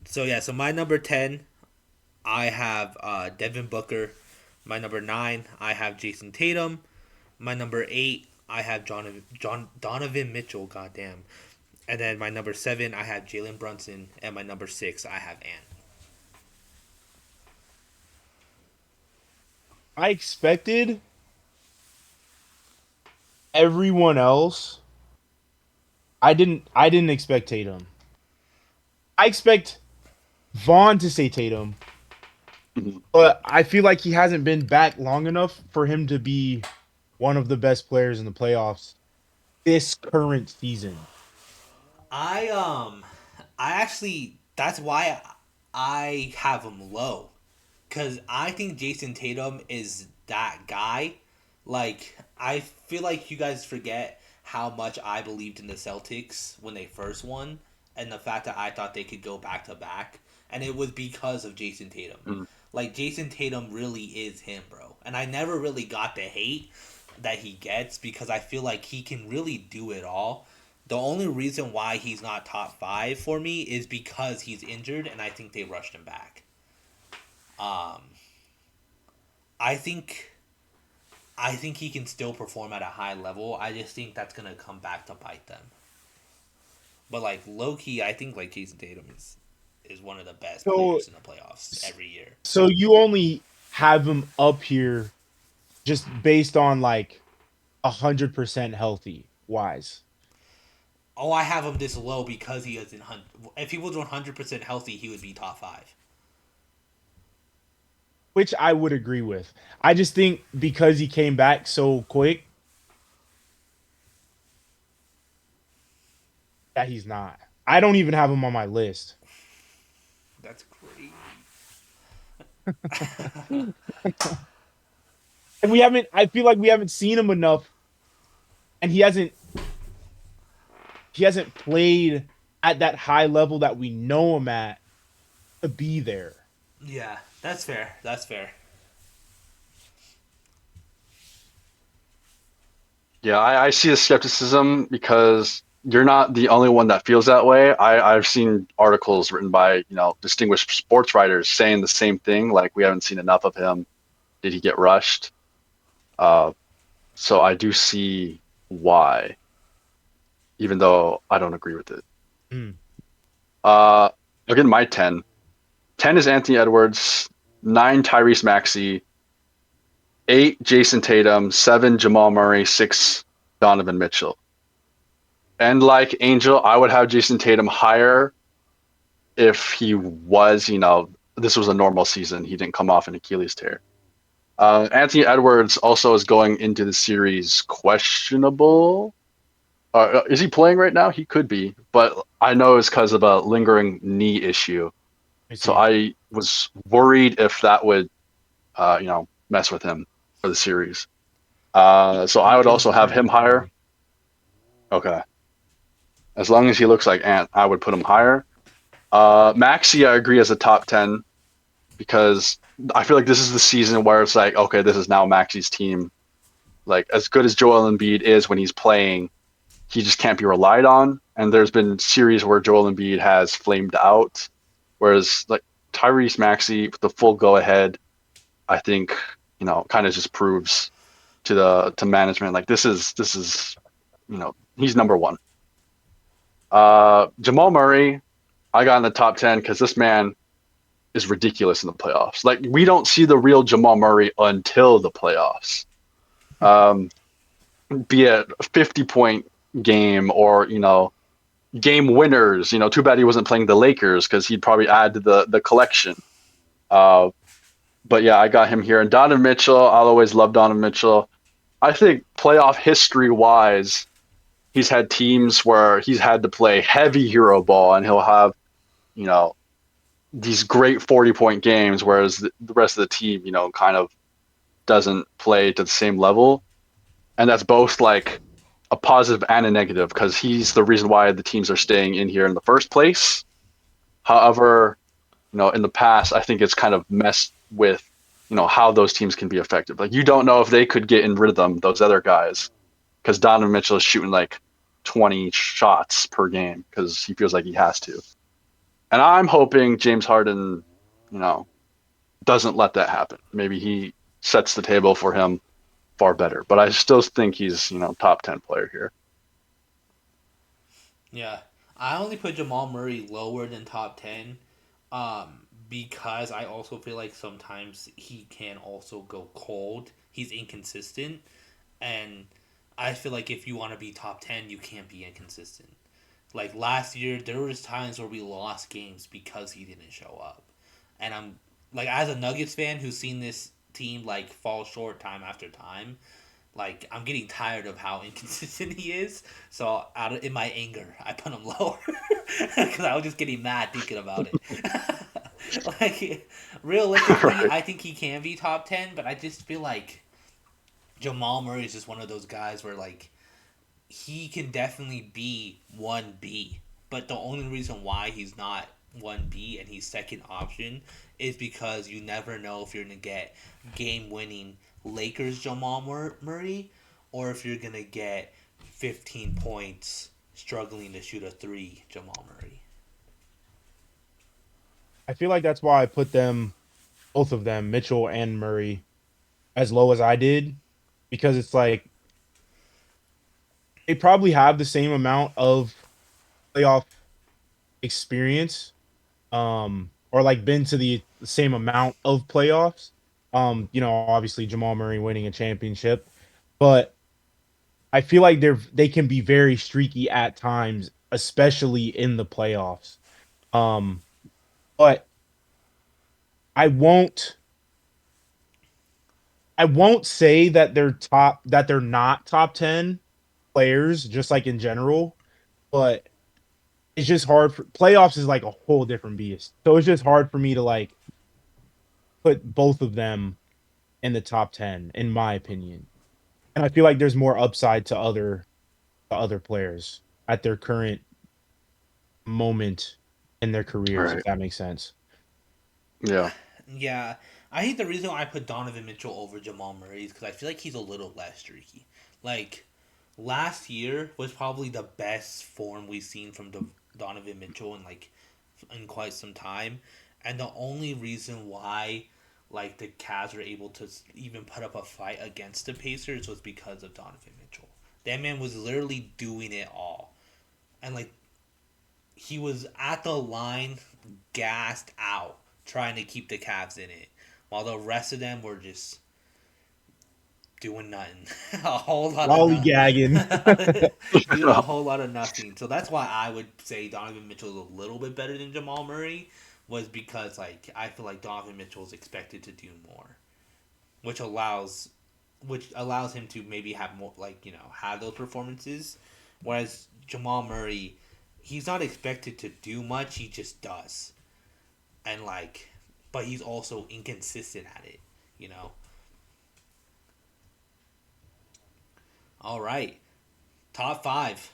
So yeah. So my number 10, I have Devin Booker. My number 9, I have Jason Tatum. My number 8, I have Donovan Mitchell. Goddamn. And then my number 7, I have Jalen Brunson, and my number 6, I have Ant. I expected everyone else. I didn't expect Tatum. I expect Vaughn to say Tatum, Mhm. but I feel like he hasn't been back long enough for him to be one of the best players in the playoffs this current season. I I actually that's why I have him low, cause I think Jason Tatum is that guy. Like I feel like you guys forget how much I believed in the Celtics when they first won, and the fact that I thought they could go back to back, and it was because of Jason Tatum. Mhm. Like Jason Tatum really is him, bro. And I never really got the hate that he gets because I feel like he can really do it all. The only reason why he's not top 5 for me is because he's injured and I think they rushed him back. Um I think I think he can still perform at a high level. I just think that's gonna come back to bite them. But like low key, I think like Jason Tatum is one of the best So players in the playoffs every year. so you only have him up here just based on like 100% healthy wise. Oh, I have him this low because he isn't. If he was 100% healthy, he would be top 5. Which I would agree with. I just think because he came back so quick that he's not. I don't even have him on my list. That's crazy. And we haven't I feel like we haven't seen him enough and he hasn't played at that high level that we know him at to be there. Yeah, that's fair. That's fair. Yeah, I see the skepticism because you're not the only one that feels that way. I've seen articles written by, distinguished sports writers saying the same thing, like we haven't seen enough of him. Did he get rushed? Uh, so I do see why, even though I don't agree with it. Mm. Uh, Again, my 10. 10 is Anthony Edwards, 9 Tyrese Maxey, 8 Jason Tatum, 7 Jamal Murray, 6 Donovan Mitchell. And like Angel, I would have Jason Tatum higher if he was, this was a normal season. He didn't come off an Achilles tear. Anthony Edwards also is going into the series questionable. Is he playing right now? He could be, but I know it's because of a lingering knee issue. I So see. I was worried if that would, mess with him for the series. So I He would is also have him currently higher. playing. Okay. As long as he looks like Ant, I would put him higher. Maxi, I agree as a top 10 because I feel like this is the season where it's like, okay, this is now Maxi's team. Like, as good as Joel Embiid is when he's playing, he just can't be relied on. And there's been series where Joel Embiid has flamed out, whereas like Tyrese Maxey with the full go ahead, I think kind of just proves to management like this is he's number one. Jamal Murray, I got in the top 10 because this man is ridiculous in the playoffs. Like we don't see the real Jamal Murray until the playoffs. Um, be it a 50-point game or game winners. Too bad he wasn't playing the Lakers because he'd probably add to the collection. Uh, but yeah, I got him here. And Donovan Mitchell, I'll always love Donovan Mitchell. I think playoff history wise, he's had teams where he's had to play heavy hero ball and he'll have, you know, these great 40-point games, whereas the rest of the team, kind of doesn't play to the same level. And that's both like a positive and a negative because he's the reason why the teams are staying in here in the first place. However, in the past, I think it's kind of messed with, how those teams can be effective. Like you don't know if they could get in rhythm, those other guys, because Donovan Mitchell is shooting like 20 shots per game because he feels like he has to. And I'm hoping James Harden, you know, doesn't let that happen. Maybe he sets the table for him far better. But I still think he's, top 10 player here. Yeah, I only put Jamal Murray lower than top 10, because I also feel like sometimes he can also go cold. He's inconsistent, and I feel like if you want to be top 10, you can't be inconsistent. Like last year, there was times where we lost games because he didn't show up, and I'm like, as a Nuggets fan who's seen this team like fall short time after time, like I'm getting tired of how inconsistent he is. So in my anger, I put him lower because I was just getting mad thinking about it. Like realistically, Right. I think he can be top 10, but I just feel like Jamal Murray is just one of those guys where like he can definitely be 1B, but the only reason why he's not 1B and he's second option is because you never know if you're going to get game winning Lakers Jamal Murray or if you're going to get 15 points struggling to shoot a 3 Jamal Murray. I feel like that's why I put them, both of them, Mitchell and Murray, as low as I did, because it's like they probably have the same amount of playoff experience, or like been to the same amount of playoffs. Obviously Jamal Murray winning a championship, but I feel like they can be very streaky at times, especially in the playoffs. Um, but I won't I won't say that they're not top 10 players, just like in general, but it's just hard for playoffs is like a whole different beast. So it's just hard for me to like put both of them in the top 10 in my opinion. And I feel like there's more upside to other players at their current moment in their careers, if Right. that makes sense. Yeah. Yeah, I think the reason why I put Donovan Mitchell over Jamal Murray is because I feel like he's a little less streaky. Like last year was probably the best form we've seen from Donovan Mitchell in like in quite some time, and the only reason why like the Cavs were able to even put up a fight against the Pacers was because of Donovan Mitchell. That man was literally doing it all, and like he was at the line, gassed out, trying to keep the Cavs in it, while the rest of them were just doing nothing. A whole lot of Lollygagging. nothing. Doing a whole lot of nothing. So that's why I would say Donovan Mitchell is a little bit better than Jamal Murray, was because like I feel like Donovan Mitchell is expected to do more, which allows him to maybe have more, like, have those performances, whereas Jamal Murray, he's not expected to do much, he just does. And like, but he's also inconsistent at it, you know. All right, top five.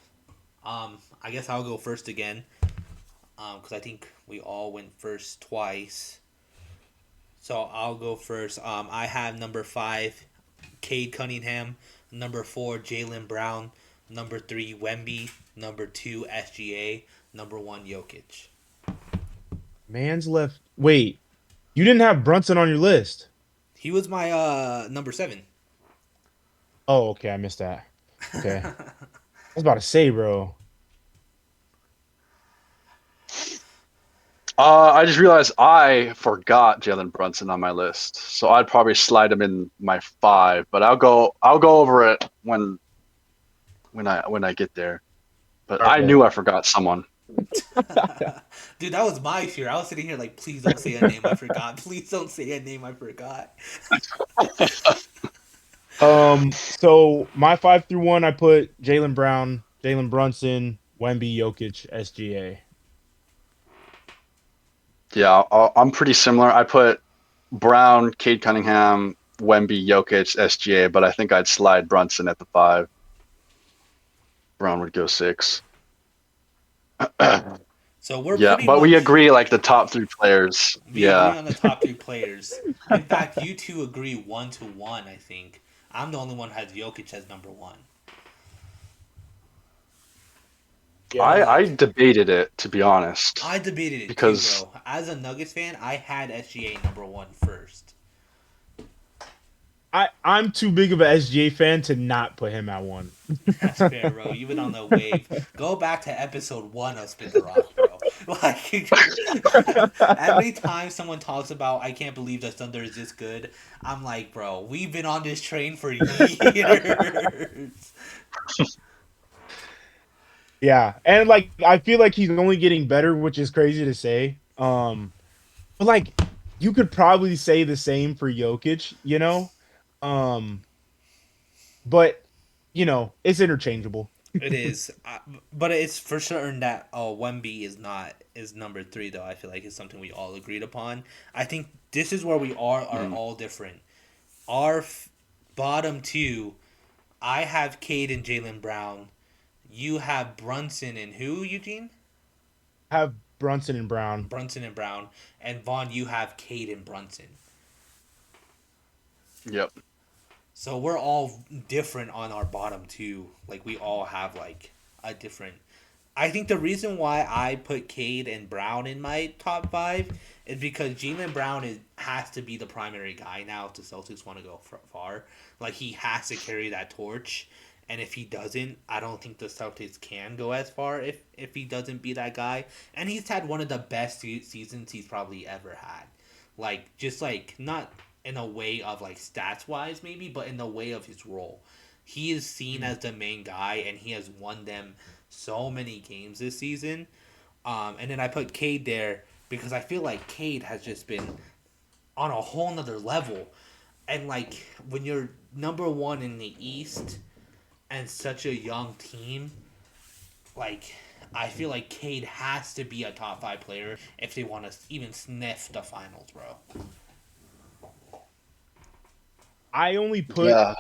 I guess I'll go first again. Because I think we all went first twice. So I'll go first. I have number five, Cade Cunningham. Number four, Jaylen Brown. Number three, Wemby. Number two, SGA. Number one, Jokic. Man's left. Wait, you didn't have Brunson on your list. He was my number seven. Oh, okay, I missed that. Okay, I was about to say, bro. I just realized I forgot Jalen Brunson on my list, so I'd probably slide him in my five. But I'll go over it when I get there. But I Okay. knew I forgot someone. Dude, that was my fear. I was sitting here like, please don't say a name I forgot. Please don't say a name I forgot. So my 5 through 1, I put Jalen Brown, Jalen Brunson, Wemby, Jokic, SGA. Yeah, I'm pretty similar. I put Brown, Cade Cunningham, Wemby, Jokic, SGA, but I think I'd slide Brunson at the five. Brown would go six. So we're Yeah, pretty but we much agree like the top three players. we agree Yeah. on the top three players. In fact, you two agree 1-1. I think I'm the only one who has Jokic as number one. But Yeah. I like, debated it, to be honest, I debated it too, because bro. As a Nuggets fan, I had SGA number one first. I'm too big of an SGA fan to not put him at one. That's fair, bro. You've been on the wave. Go back to episode one of Spin the Rock, bro. Like, every time someone talks about, I can't believe the Thunder is this good, I'm like, bro, we've been on this train for years. Yeah, and like I feel like he's only getting better, which is crazy to say. But like you could probably say the same for Jokic, you know. Um, but it's interchangeable. It is, but it's for certain that Wemby is number three though. I feel like it's something we all agreed upon. I think this is where we are mm, all different. Our bottom two, I have Cade and Jaylen Brown. You have Brunson and who, Eugene? Have Brunson and Brown. Brunson and Brown. And Vaughn, you have Cade and Brunson. yep. So we're all different on our bottom two. Like, we all have like a different. I think the reason why I put Cade and Brown in my top five is because Jaylen Brown has to be the primary guy now if the Celtics want to go far. Like, he has to carry that torch, and if he doesn't, I don't think the Celtics can go as far if he doesn't be that guy. And he's had one of the best seasons he's probably ever had. Like, just like not in a way of like stats wise maybe, but in the way of his role. He is seen as the main guy, and he has won them so many games this season. And then I put Cade there because I feel like Cade has just been on a whole nother level. And like when you're number one in the East and such a young team, like I feel like Cade has to be a top five player if they want to even sniff the finals, bro. I only put Yeah.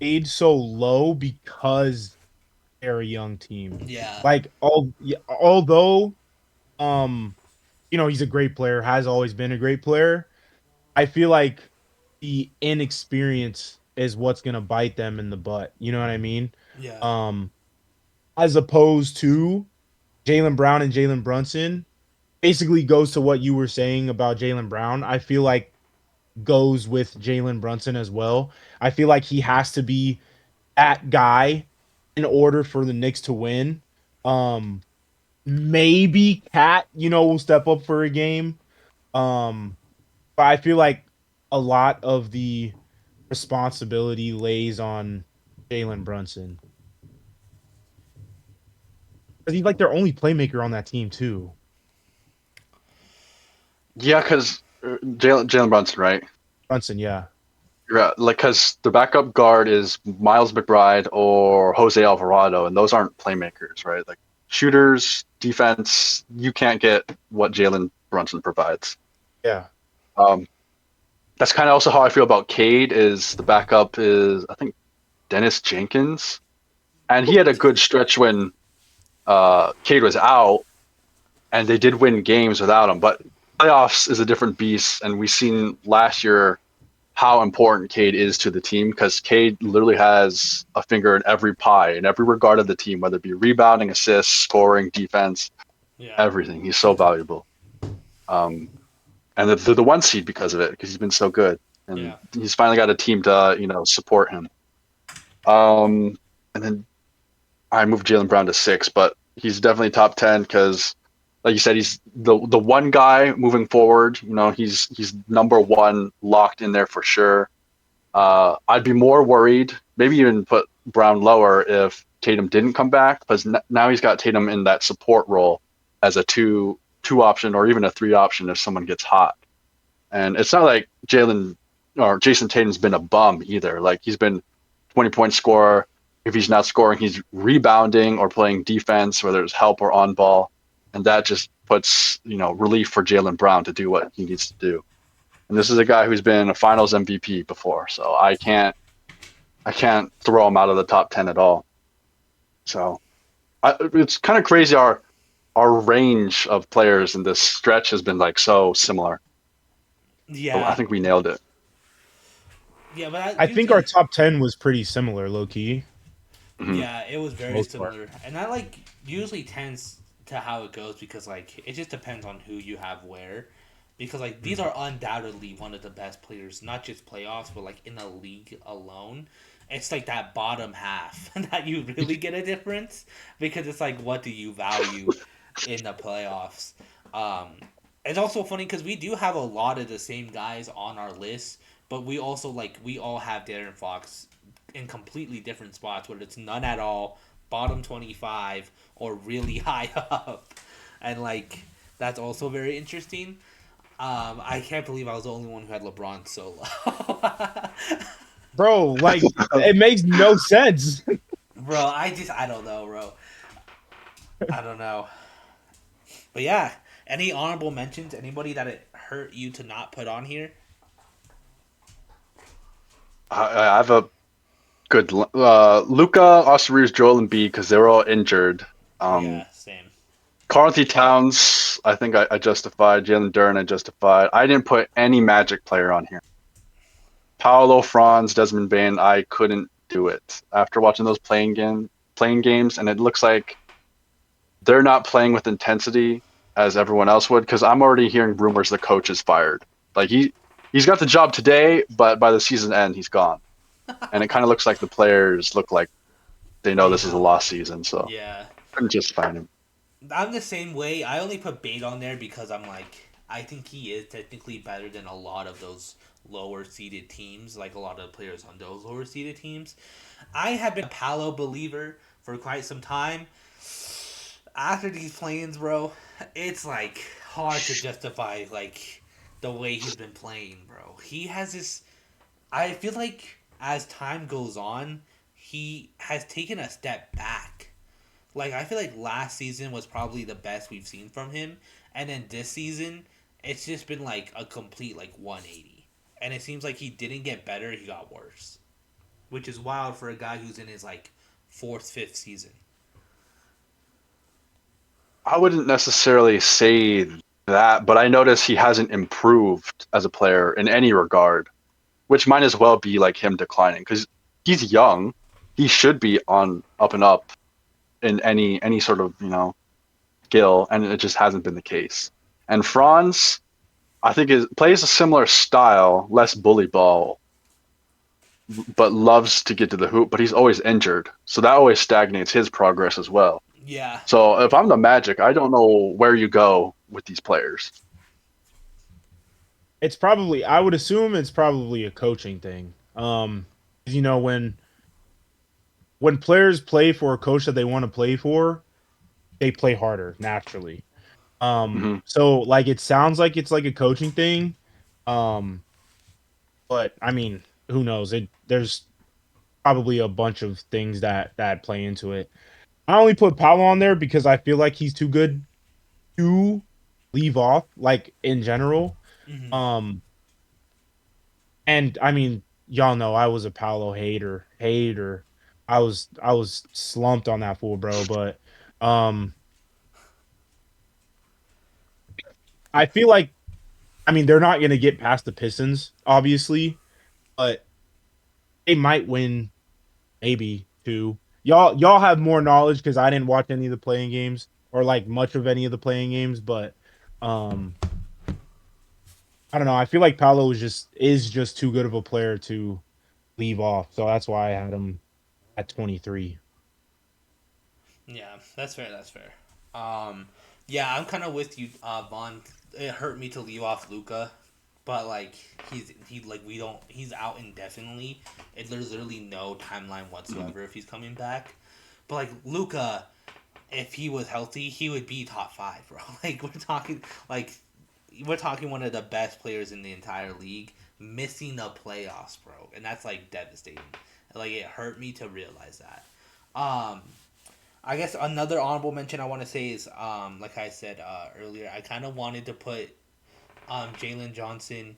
age so low because they're a young team. Yeah. Like although um he's a great player, has always been a great player. I feel like the inexperience is what's gonna bite them in the butt. You know what I mean? Yeah. Um, as opposed to Jaylen Brown and Jalen Brunson, basically goes to what you were saying about Jaylen Brown. I feel like goes with Jalen Brunson as well. I feel like he has to be that guy in order for the Knicks to win. Um, maybe Cat, will step up for a game. But I feel like a lot of the responsibility lays on Jalen Brunson. Because he's like their only playmaker on that team too. Yeah, because Jalen Brunson, right? Brunson, yeah. Yeah, like because the backup guard is Miles McBride or Jose Alvarado, and those aren't playmakers, right? Like shooters, defense, you can't get what Jalen Brunson provides. Yeah. Um, that's kind of also how I feel about Cade. Is the backup is I think Dennis Jenkins, and he had a good stretch when Cade was out, and they did win games without him. But playoffs is a different beast, and we seen last year how important Cade is to the team because Cade literally has a finger in every pie in every regard of the team, whether it be rebounding, assists, scoring, defense, Yeah. everything. He's so valuable. Um, and they're the one seed because of it because he's been so good, and Yeah. he's finally got a team to support him. And then I moved Jalen Brown to 6, but he's definitely top 10 because, like you said, he's the one guy moving forward. He's number one locked in there for sure. I'd be more worried, maybe even put Brown lower if Tatum didn't come back, because now he's got Tatum in that support role as a two option or even a 3 option if someone gets hot. And it's not like Jalen or Jason Tatum's been a bum either. Like he's been 20-point scorer. If he's not scoring, he's rebounding or playing defense, whether it's help or on ball, and that just puts relief for Jalen Brown to do what he needs to do. And this is a guy who's been a Finals MVP before, so I can't throw him out of the top 10 at all. So it's kind of crazy. Our range of players in this stretch has been like so similar. But I Yeah. think we nailed it. Yeah, but I think our top 10 was pretty similar, low key. Mhm. yeah, it was very Most part. similar, and that like usually tends to how it goes because like it just depends on who you have where, because like these are undoubtedly one of the best players, not just playoffs, but like in the league alone. It's like that bottom half that you really get a difference because it's like what do you value in the playoffs. Um, it's also funny because we do have a lot of the same guys on our list, but we also like we all have Darren Fox in completely different spots, whether it's none at all, bottom 25, or really high up. And, like, that's also very interesting. I can't believe I was the only one who had LeBron so low. Bro, like it makes no sense. Bro, I don't know, bro. I don't know. But yeah, any honorable mentions? Anybody that it hurt you to not put on here? I have a good Luca, Austin Reeves, Joel Embiid because they were all injured. Yeah, same. Carlton Towns, I think I justified. Jalen Duren, I justified. I didn't put any Magic player on here. Paolo, Franz, Desmond Bain, I couldn't do it after watching those playing games, and it looks like they're not playing with intensity as everyone else would. Because I'm already hearing rumors the coach is fired. Like he's got the job today, but by the season end, he's gone. And it kind of looks like the players look like they know They this is a know. lost season, so Yeah. couldn't just find him. I'm the same way. I only put Bait on there because I'm like, I think he is technically better than a lot of those lower seeded teams, like a lot of the players on those lower seeded teams. I have been a Palo believer for quite some time. After these plays, bro, it's like hard to justify like the way he's been playing, bro. He has this. I feel like as time goes on, he has taken a step back. Like I feel like last season was probably the best we've seen from him, and then this season, it's just been like a complete like 180. And it seems like he didn't get better; he got worse, which is wild for a guy who's in his like fourth, fifth season. I wouldn't necessarily say that, but I notice he hasn't improved as a player in any regard, which might as well be like him declining because he's young. He should be on up and up in any sort of skill, and it just hasn't been the case. And Franz, I think, plays a similar style, less bully ball, but loves to get to the hoop. But he's always injured, so that always stagnates his progress as well. Yeah, So if I'm the Magic, I don't know where you go with these players. It's probably I would assume it's probably a coaching thing. You know, when players play for a coach that they want to play for, they play harder naturally. Hmm. So like it sounds like it's like a coaching thing. Um, but I mean, who knows? There's probably a bunch of things that play into it. I only put Paolo on there because I feel like he's too good to leave off, like in general. Hmm. Um, and I mean, y'all know I was a Paolo hater. I was slumped on that fool, bro. But um, I feel like I mean they're not gonna get past the Pistons, obviously, but they might win maybe two. Y'all have more knowledge because I didn't watch any of the playing games or like much of any of the playing games, but um I don't know. I feel like Paolo is just too good of a player to leave off. So that's why I had him at 23. Yeah, that's fair. That's fair. Um, yeah, I'm kind of with you, Vaughn. It hurt me to leave off Luca, but like he like we don't he's out indefinitely. There's literally no timeline whatsoever if he's coming back. But like Luca, if he was healthy, he would be top five, bro. Like we're talking one of the best players in the entire league missing the playoffs, bro, and that's like devastating. Like it hurt me to realize that. Um, I guess another honorable mention I want to say is, like I said earlier, I kind of wanted to put Jalen Johnson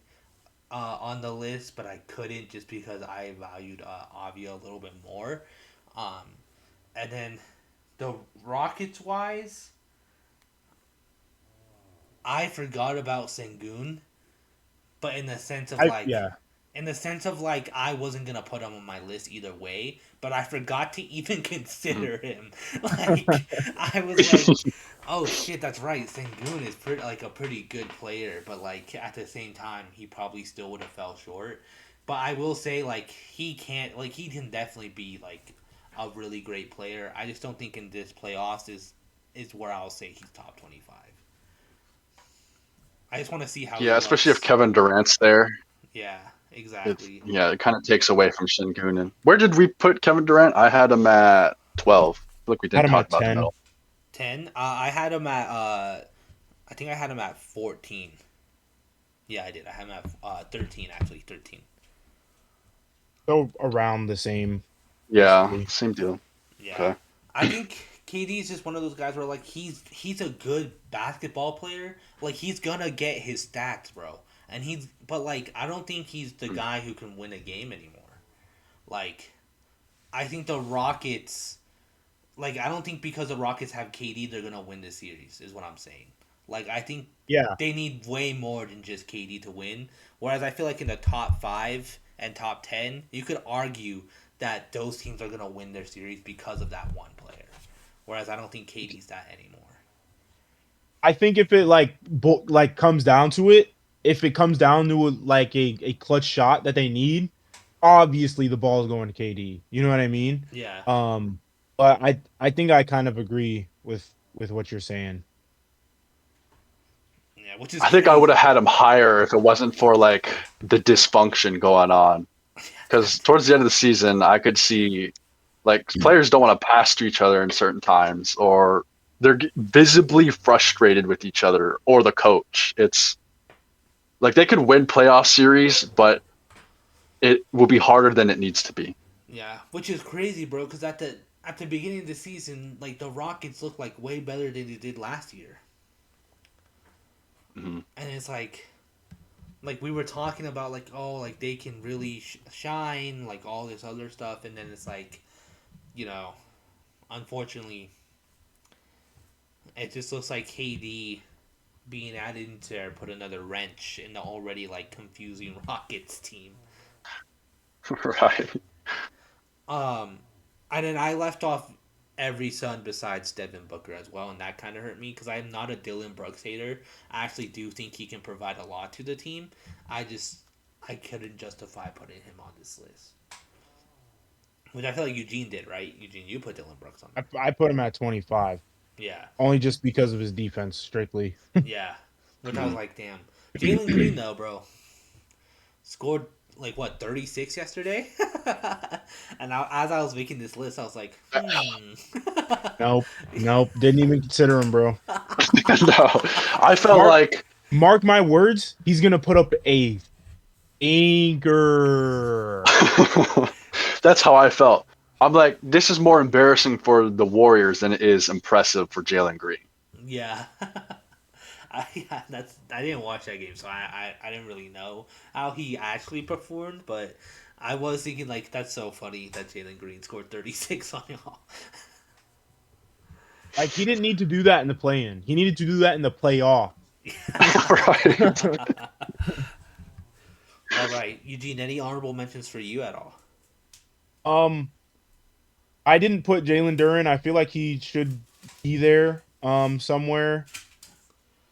on the list, but I couldn't just because I valued Avia a little bit more. Um, and then the Rockets wise, I forgot about Sengun, but I yeah. in the sense of like I wasn't gonna put him on my list either way, but I forgot to even consider him. Like I was like, oh shit, that's right. Sengun is like a pretty good player, but like at the same time, he probably still would have fell short. But I will say like he can definitely be like a really great player. I just don't think in this playoffs is where I'll say he's top 25. I just want to see how he Yeah, especially if looks. Kevin Durant's there. Yeah, It's exactly. yeah, it kind of takes away from Shingunen. Where did we put Kevin Durant? I had him at 12. I feel like we I had didn't him talk at about the 10. middle. 10. I had him at I think I had him at 14. Yeah, I did. I had him at 13 actually. 13. So around the same, Yeah, basically. same deal. Yeah. Okay. I think KD is just one of those guys where like he's a good basketball player. Like he's gonna get his stats, bro. And he's but like I don't think he's the guy who can win a game anymore. Like I think the Rockets like I don't think because the Rockets have KD they're gonna win this series is what I'm saying. Like I think Yeah. they need way more than just KD to win. Whereas I feel like in the top five and top 10, you could argue that those teams are gonna win their series because of that one player. Whereas I don't think KD's that anymore. I think if it like comes down to it, if it comes down to like a clutch shot that they need, obviously the ball is going to KD. You know what I mean? Yeah, Um, but I think I kind of agree with what you're saying. yeah, which is I think I would have crazy. had him higher if it wasn't for like the dysfunction going on. Because That towards the end of the season, I could see like players don't want to pass to each other in certain times, or they're visibly frustrated with each other or the coach. It's like they could win playoff series, but it will be harder than it needs to be. yeah, which is crazy, bro. Because at the beginning of the season, like the Rockets looked like way better than they did last year, Hmm. and it's like we were talking about like oh like they can really shine like all this other stuff, and then it's like you know unfortunately it just looks like KD being added into there put another wrench in the already like confusing Rockets team. Right. Um, and then I left off every son besides Devin Booker as well, and that kind of hurt me because I'm not a Dylan Brooks hater. I actually do think he can provide a lot to the team. I just I couldn't justify putting him on this list, which I feel like Eugene did, right? Eugene, you put Dylan Brooks on there. I put him at 25 Yeah, only just because of his defense strictly. yeah. Which I was Mhm. like, damn. Jalen Green though, bro, scored like what 36 yesterday, and as I was making this list, I was like, Nope, nope, didn't even consider him, bro. No, I felt Mark, like mark my words, he's gonna put up a anchor. that's how I felt. I'm like, this is more embarrassing for the Warriors than it is impressive for Jalen Green. yeah. I didn't watch that game, so I didn't really know how he actually performed, but I was thinking like that's so funny that Jalen Green scored 36 on y'all. Like he didn't need to do that in the play-in. He needed to do that in the playoff. Right. All right, Eugene. Any honorable mentions for you at all? um, I didn't put Jalen Duren. I feel like he should be there somewhere.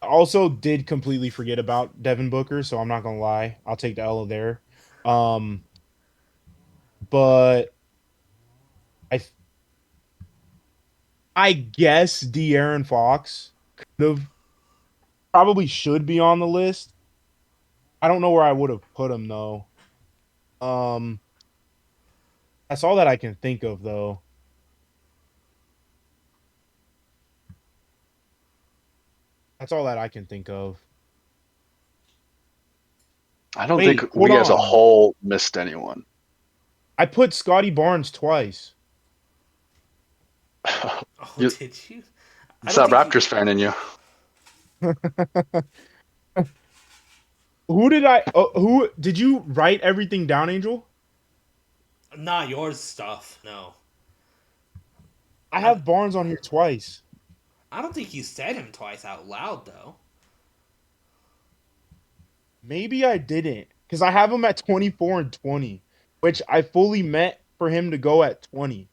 I also did completely forget about Devin Booker, so I'm not gonna lie. I'll take the L there. Um, but I I guess De'Aaron Fox could have probably should be on the list. I don't know where I would have put him though. Um, that's all that I can think of though. That's all that I can think of. I don't think Wait, hold we as a on. whole missed anyone. I put Scotty Barnes twice. Oh, You, did you? I it's don't that think you. Raptors fan in you. Who did I? Who did you write everything down, Angel? Not yours stuff. No, I I have Barnes on here twice. I don't think you said him twice out loud though. Maybe I didn't because I have him at 24 and 20, which I fully meant for him to go at 20.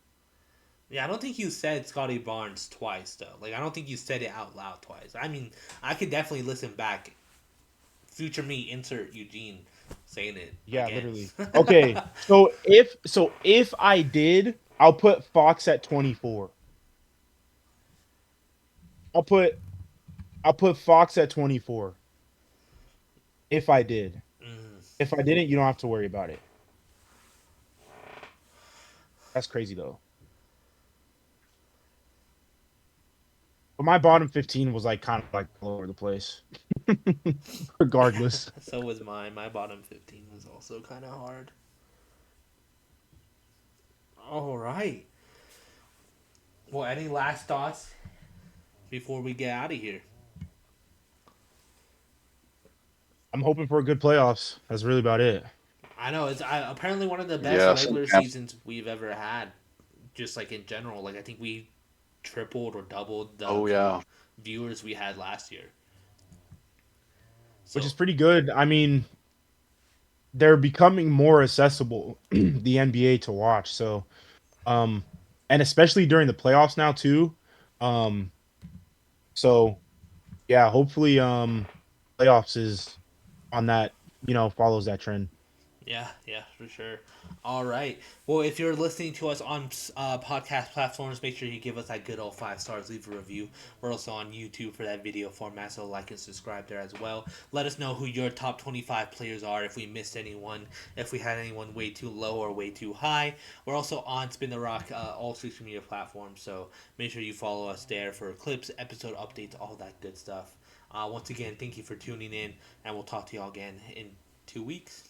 Yeah, I don't think you said Scotty Barnes twice though. Like I don't think you said it out loud twice. I mean, I could definitely listen back. Future me insert Eugene saying it Yeah, again. literally. Okay, so if I did, I'll put Fox at 24. I'll put I'll put Fox at 24 if I did. Mm, If I didn't, you don't have to worry about it. That's crazy though. But my bottom 15 was like kind of like all over the place. Regardless. so was mine. My bottom 15 was also kind of hard. All right. Well, any last thoughts before we get out of here? I'm hoping for a good playoffs. That's really about it. I know it's apparently one of the best Yeah, same regular camp. seasons we've ever had. Just like in general, like I think we tripled or doubled the Oh yeah. viewers we had last year. Which So is pretty good. I mean, they're becoming more accessible the NBA to watch. So, um and especially during the playoffs now too. Um so yeah, hopefully playoffs is on that, follows that trend. yeah, yeah, for sure. All right. Well, if you're listening to us on podcast platforms, make sure you give us that good old 5 stars. Leave a review. We're also on YouTube for that video format, so like and subscribe there as well. Let us know who your top 25 players are. If we missed anyone, if we had anyone way too low or way too high. We're also on Spin the Rock, all social media platforms. So make sure you follow us there for clips, episode updates, all that good stuff. Once again, thank you for tuning in, and we'll talk to y'all again in 2 weeks.